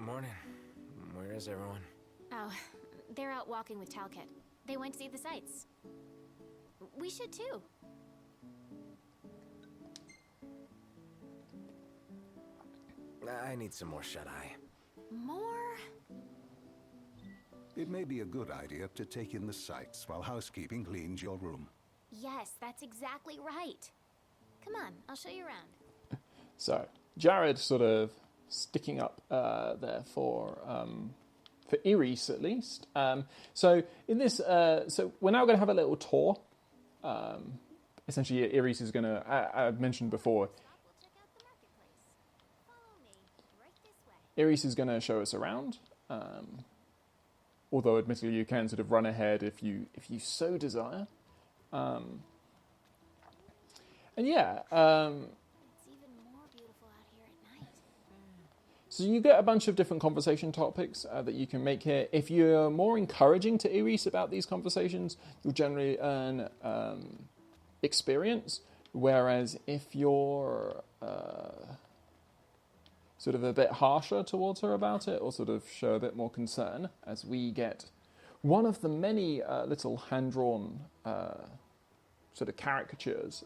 Morning. Where is everyone? Oh, they're out walking with Talcott. They went to see the sights. We should too. I need some more shut-eye. More? It may be a good idea to take in the sights while housekeeping cleans your room. Yes, that's exactly right. Come on, I'll show you around. So, Jared sort of sticking up there for Iris at least. So in this, so we're now going to have a little tour. Essentially, Iris is going to, I've mentioned before, Iris is going to show us around. Although, admittedly, you can sort of run ahead if you so desire. And yeah, It's even more beautiful out here at night. so you get a bunch of different conversation topics that you can make here. If you're more encouraging to Iris about these conversations, you'll generally earn experience. Whereas if you're sort of a bit harsher towards her about it, or sort of show a bit more concern, as we get one of the many little hand-drawn sort of caricatures.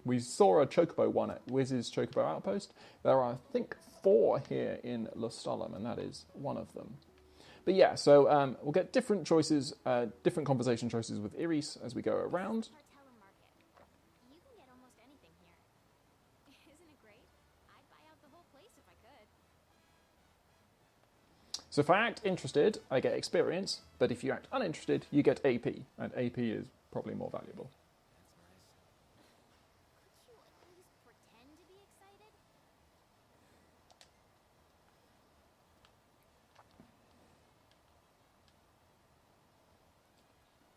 We saw a Chocobo one at Wiz's Chocobo Outpost. There are, I think, 4 here in Lestallum, and that is one of them. But yeah, so we'll get different choices, different conversation choices with Iris as we go around. Saphyrtail Market. You can get almost anything here. Isn't it great? I'd buy out the whole place if I could. So if I act interested, I get experience, but if you act uninterested, you get AP, and AP is probably more valuable. Could you at least pretend to be excited?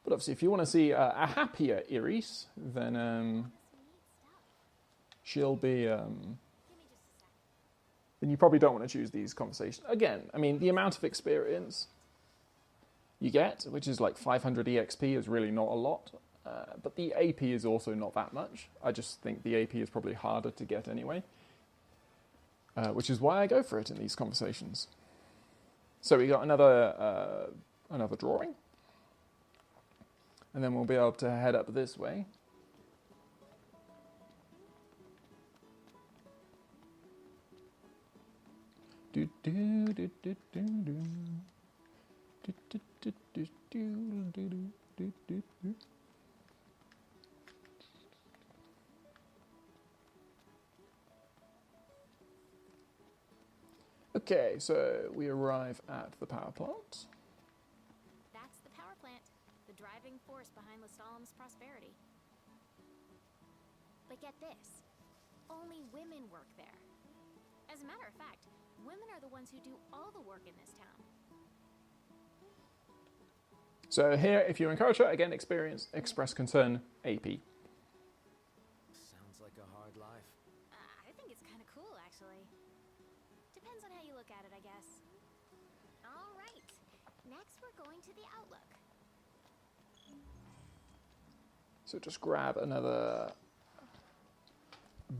But obviously, if you want to see a happier Iris, then she'll be... then you probably don't want to choose these conversations. Again, I mean, the amount of experience you get, which is like 500 EXP, is really not a lot. But the AP is also not that much. I just think the AP is probably harder to get anyway. Which is why I go for it in these conversations. So we got another drawing. And then we'll be able to head up this way. Do do do do do do. Do do do do do do do do do. Okay, so we arrive at the power plant. That's the power plant, the driving force behind Lestallum's prosperity. But get this, only women work there. As a matter of fact, women are the ones who do all the work in this town. So here, if you encourage her, again, experience, express concern, AP. Sounds like a hard life. I think it's kind of cool, actually. Depends on how you look at it, I guess. All right, next we're going to the Outlook. So just grab another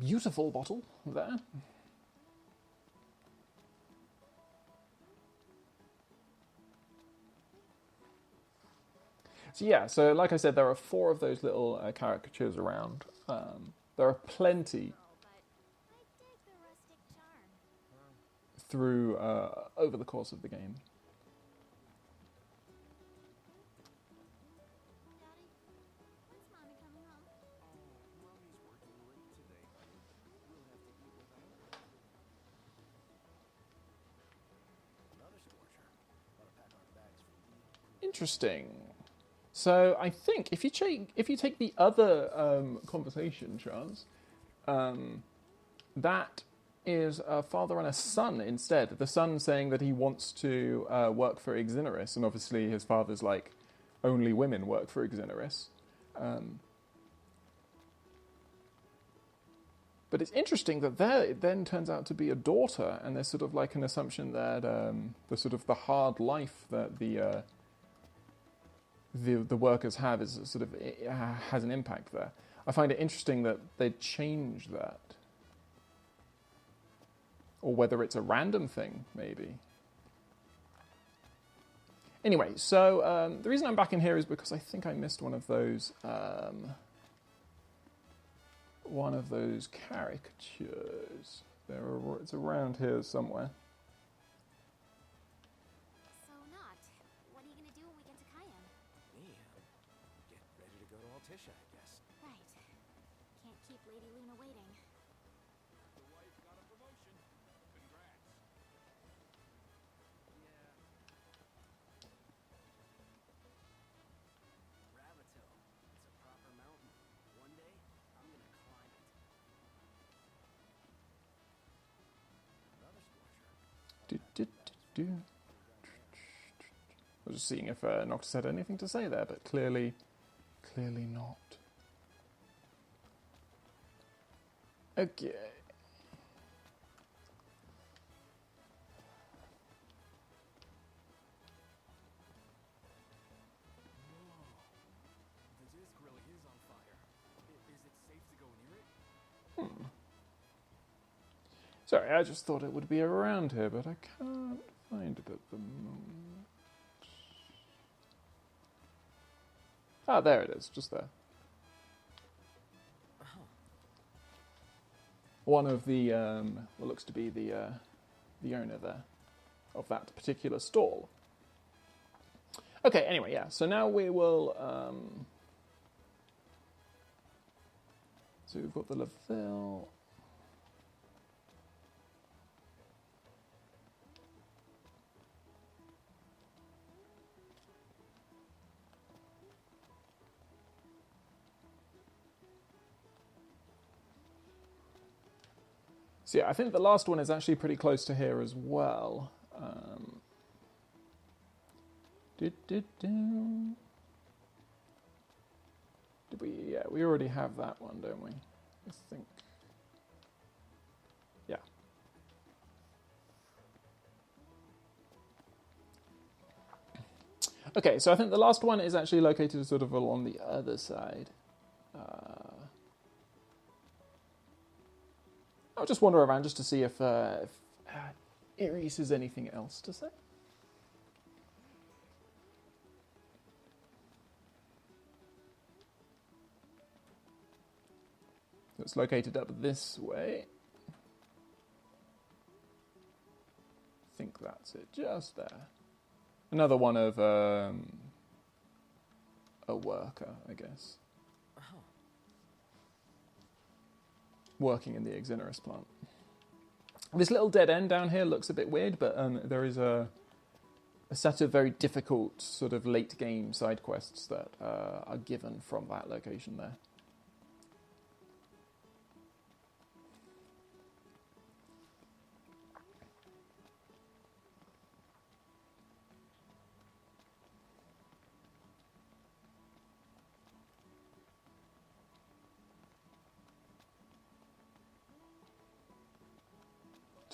beautiful bottle there. So yeah, so like I said, there are 4 of those little caricatures around. There are plenty through over the course of the game. Daddy, when's Mommy coming home? Mommy's working late today, honey. We'll have to eat without her. Another scorcher. Want to pack our bags for Interesting. So I think if you take the other conversation chance, that is a father and a son instead. The son saying that he wants to work for Ixinaris, and obviously his father's like, only women work for Ixinaris. But it's interesting that there it then turns out to be a daughter, and there's sort of like an assumption that the sort of the hard life that the workers have is sort of it has an impact there. I find it interesting that they'd change that, or whether it's a random thing, maybe. Anyway, so the reason I'm back in here is because I think I missed one of those caricatures. It's around here somewhere. So not. What are you gonna do when we get to Cayenne? Me? Get ready to go to Altisha, I guess. Right. Can't keep Lady Luna waiting. The wife got a promotion. Congrats. Ravito. It's a proper mountain. One day, I'm gonna climb it. Another scorcher. I was just seeing if Noctis had anything to say there, but clearly not. Okay. The disc really is on fire. Is it safe to go near it? Sorry, I just thought it would be around here, but I can't find it at the moment. Ah, there it is, just there. One of the, what looks to be the owner there of that particular stall. Okay, anyway, yeah, so now we will, so we've got the Lavelle. So yeah, I think the last one is actually pretty close to here as well. Did we? Yeah, we already have that one, don't we? I think. Yeah. Okay, so I think the last one is actually located sort of along the other side. I'll just wander around just to see if Iris has anything else to say. It's located up this way. I think that's it, just there. Another one of a worker, I guess. Working in the Exonerous plant. This little dead end down here looks a bit weird, but there is a set of very difficult sort of late game side quests that are given from that location there.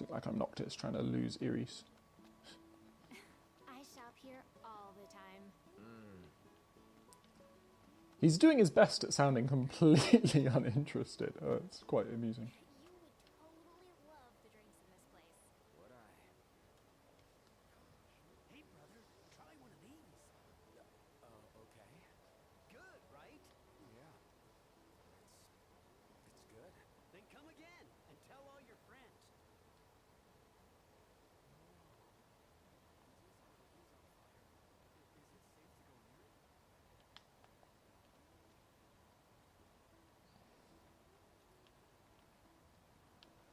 Like I'm Noctis trying to lose Iris. I shop here all the time. He's doing his best at sounding completely uninterested. It's quite amusing. You would totally love the drinks in this place. Would I? Hey, brother, try one of these. Okay. Good, right? Yeah. It's good. Then come again and tell all your friends.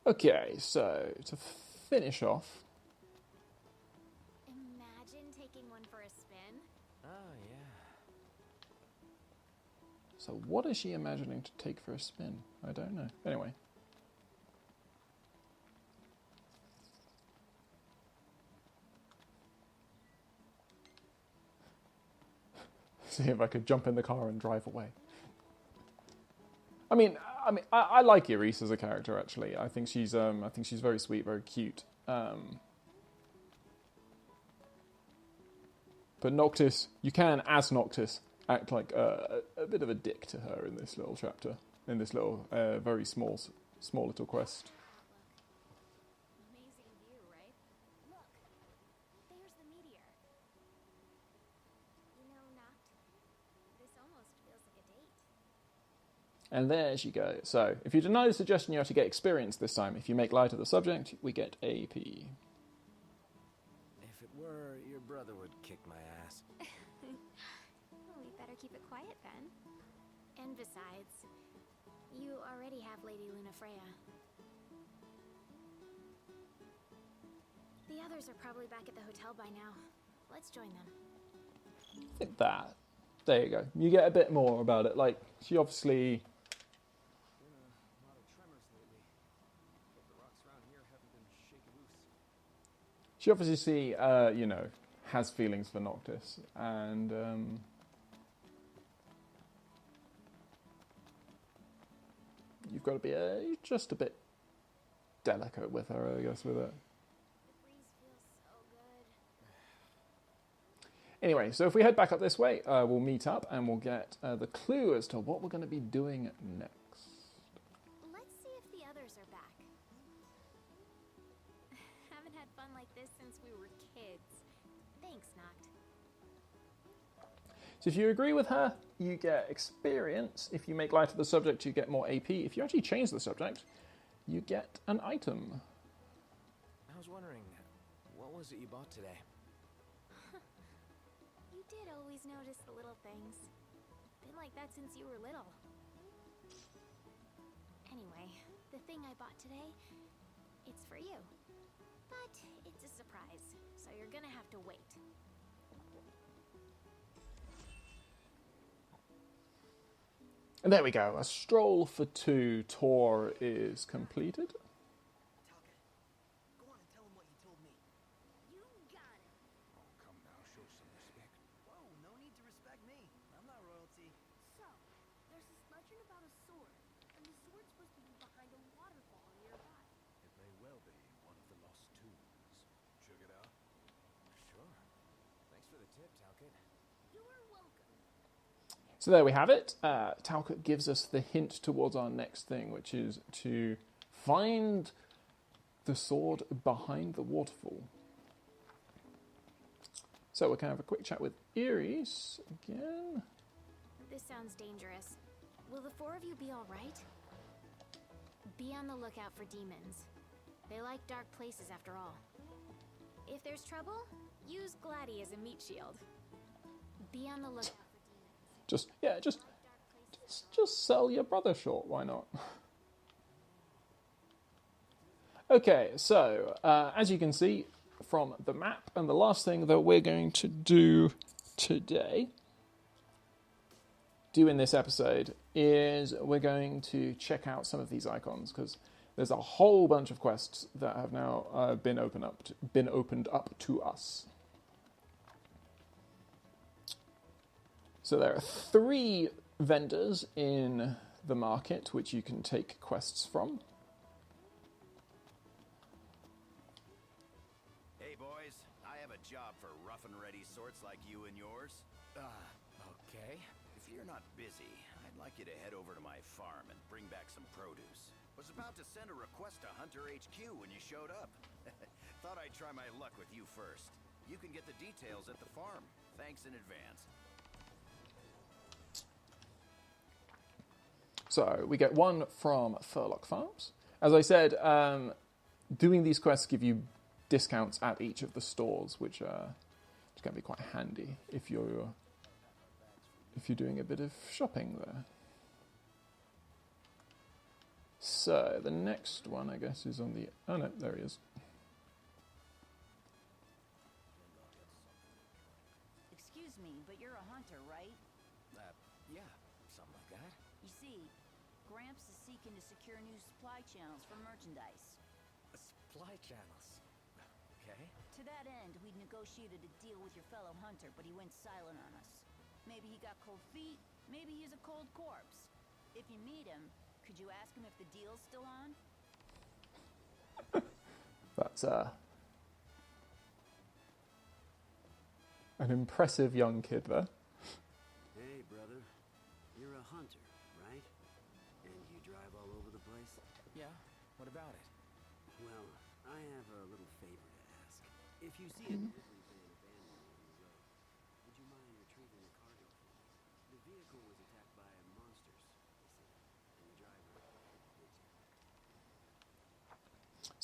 Okay, so to finish off, Imagine taking one for a spin. Oh, yeah. so what is she imagining to take for a spin? I don't know. Anyway. See if I could jump in the car and drive away. I like Iris as a character. Actually, I think she's very sweet, very cute. But Noctis, you can, as Noctis, act like a bit of a dick to her in this little chapter, in this little very small little quest. Amazing view, right? Look, there's the meteor. And there she goes. So, if you deny the suggestion, you have to get experience this time. If you make light of the subject, we get AP. If it were, your brother would kick my ass. Well, we better keep it quiet then. And besides, you already have Lady Lunafreya. The others are probably back at the hotel by now. Let's join them. I think that. There you go. You get a bit more about it. Like, she obviously... A lot of tremors lately. But the rocks around here haven't been shaken loose. She obviously, you know, has feelings for Noctis. And, you've got to be just a bit delicate with her, I guess, with it. Anyway, so if we head back up this way, we'll meet up and we'll get the clue as to what we're going to be doing next. Let's see if the others are back. Haven't had fun like this since we were kids. Thanks, Noct. So if you agree with her, you get experience. If you make light of the subject, you get more AP. If you actually change the subject, you get an item. I was wondering, what was it you bought today? You did always notice the little things. Been like that since you were little. Anyway, the thing I bought today, it's for you. But it's a surprise, so you're gonna have to wait. And there we go. A Stroll for 2 tour is completed. Go on and tell him what you told me. You got it. Oh, come now, show some respect. Whoa, no need to respect me. I'm not royalty. So, there's this legend about a sword, and the sword's supposed to be behind a waterfall nearby. It may well be one of the lost tombs. Check it out. Sure. Thanks for the tip, Talcott. You are welcome. So there we have it. Talcott gives us the hint towards our next thing, which is to find the sword behind the waterfall. So we can have a quick chat with Iris again. This sounds dangerous. Will the 4 of you be alright? Be on the lookout for demons. They like dark places after all. If there's trouble, use Gladi as a meat shield. Be on the lookout for demons. Just sell your brother short. Why not? Okay, so as you can see from the map, and the last thing that we're going to do today, in this episode, is we're going to check out some of these icons, because there's a whole bunch of quests that have now been opened up to us. So there are 3 vendors in the market which you can take quests from. Hey boys, I have a job for rough and ready sorts like you and yours. Okay. If you're not busy, I'd like you to head over to my farm and bring back some produce. Was about to send a request to Hunter HQ when you showed up. Thought I'd try my luck with you first. You can get the details at the farm. Thanks in advance. So we get one from Furlock Farms. As I said, doing these quests give you discounts at each of the stores, which can be quite handy if you're doing a bit of shopping there. So the next one, I guess, is on the... Oh no, there he is. Excuse me, but you're a hunter, right? Yeah, something like that. You see, Gramps is seeking to secure new supply channels for merchandise. Supply channels. Okay. To that end, we'd negotiated a deal with your fellow hunter, but he went silent on us. Maybe he got cold feet, maybe he's a cold corpse. If you meet him, could you ask him if the deal's still on? That's an impressive young kid there. Hey, brother. You're a hunter, right? And you drive all over the place? Yeah, what about it? Well, I have a little favor to ask. If you see a delivery van abandoned on the road, would you mind retrieving the cargo for me? The vehicle was attacked by monsters, they say.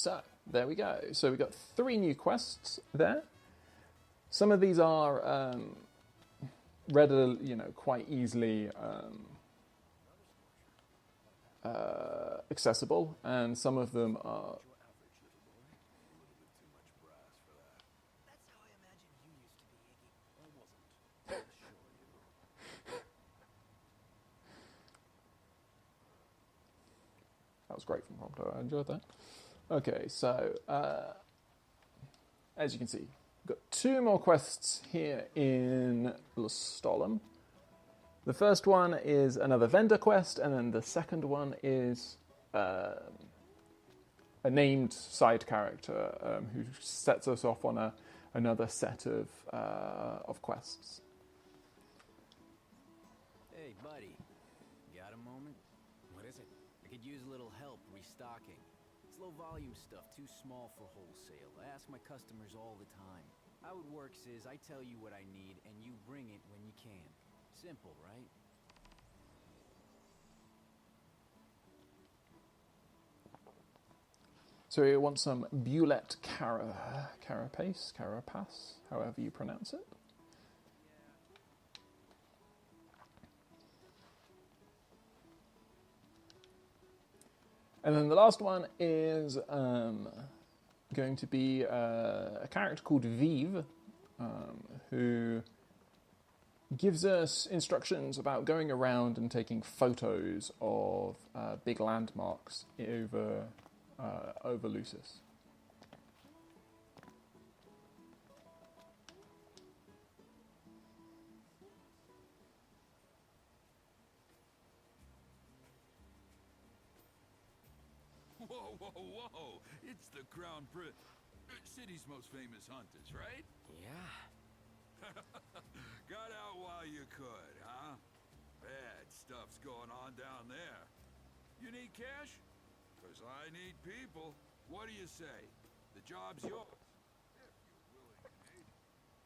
So, there we go. So we've got 3 new quests there. Some of these are readily, quite easily accessible, and some of them are... That was great from Prompto. I enjoyed that. Okay, so as you can see, we've got 2 more quests here in Lestallum. The first one is another vendor quest, and then the second one is a named side character who sets us off on another set of quests. Hey, buddy. Got a moment? What is it? I could use a little help restocking. It's low-volume stuff, too small for wholesale. I ask my customers all the time. How it works is I tell you what I need, and you bring it when you can. Simple, right? So we want some Beaulet carapace, however you pronounce it. And then the last one is going to be a character called Vive, who gives us instructions about going around and taking photos of big landmarks over Lucis. Whoa, whoa, whoa! It's the city's most famous hunters, right? Yeah. Got out while you could, huh? Bad stuff's going on down there. You need cash? 'Cause I need people. What do you say? The job's yours. If you're willing to make it.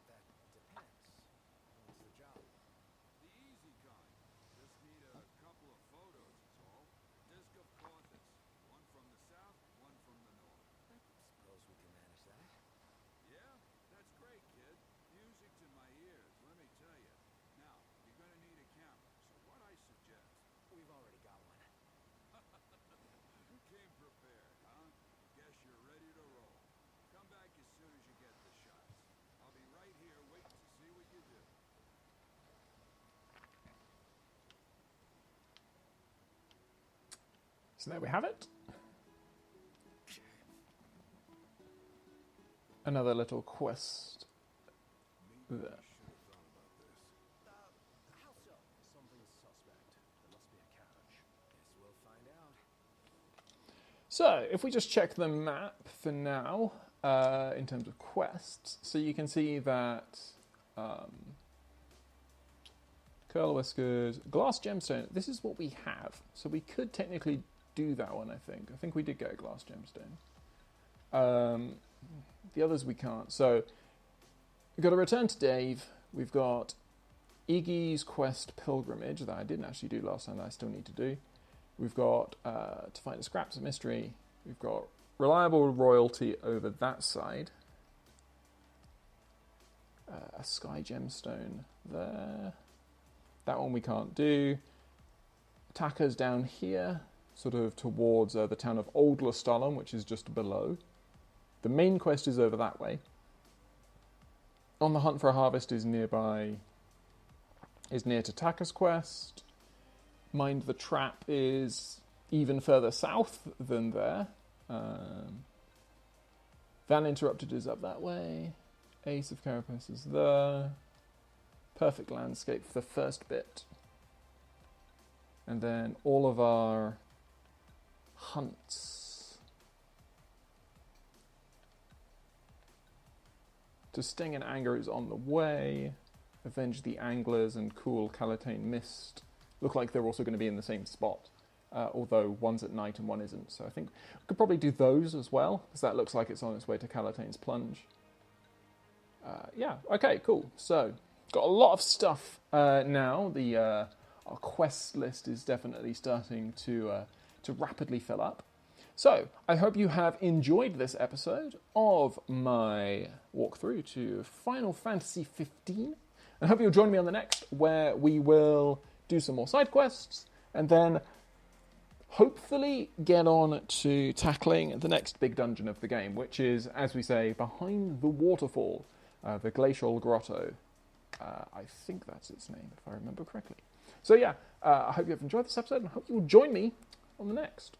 That depends. What's the job? The easy kind. Just need a couple of photos, that's all. Disc of causes. One from the south, one from the north. Suppose we can manage that. Yeah? That's great, kid. Music to my ears, let me tell you. Now, you're gonna need a camera, so what I suggest... We've already got one. You came prepared, huh? Guess you're ready to roll. Come back as soon as you get the shots. I'll be right here waiting to see what you do. So there we have it. Another little quest there. How so? Something's suspect. There must be a catch. Guess we'll find out. So, if we just check the map for now, in terms of quests, so you can see that Curl Whiskers, Glass Gemstone, this is what we have. So we could technically do that one, I think. I think we did get a Glass Gemstone. The others we can't. So, we've got to return to Dave. We've got Iggy's Quest Pilgrimage that I didn't actually do last time that I still need to do. We've got to find the Scraps of Mystery. We've got Reliable Royalty over that side. A Sky Gemstone there. That one we can't do. Attackers down here, sort of towards the town of Old Lestallum, which is just below. The main quest is over that way. On the Hunt for a Harvest is nearby. Is near to Taka's quest. Mind the Trap is even further south than there. Van Interrupted is up that way. Ace of Carapace is there. Perfect Landscape for the first bit. And then all of our hunts. To Sting and Anger is on the way. Avenge the Anglers and Cool Calatane Mist look like they're also going to be in the same spot, although one's at night and one isn't. So I think we could probably do those as well, because that looks like it's on its way to Calatane's Plunge. Yeah, okay, cool. So, got a lot of stuff now. Our quest list is definitely starting to rapidly fill up. So, I hope you have enjoyed this episode of my walkthrough to Final Fantasy XV. I hope you'll join me on the next, where we will do some more side quests, and then hopefully get on to tackling the next big dungeon of the game, which is, as we say, behind the waterfall, the Glacial Grotto. I think that's its name, if I remember correctly. So yeah, I hope you have enjoyed this episode, and I hope you'll join me on the next.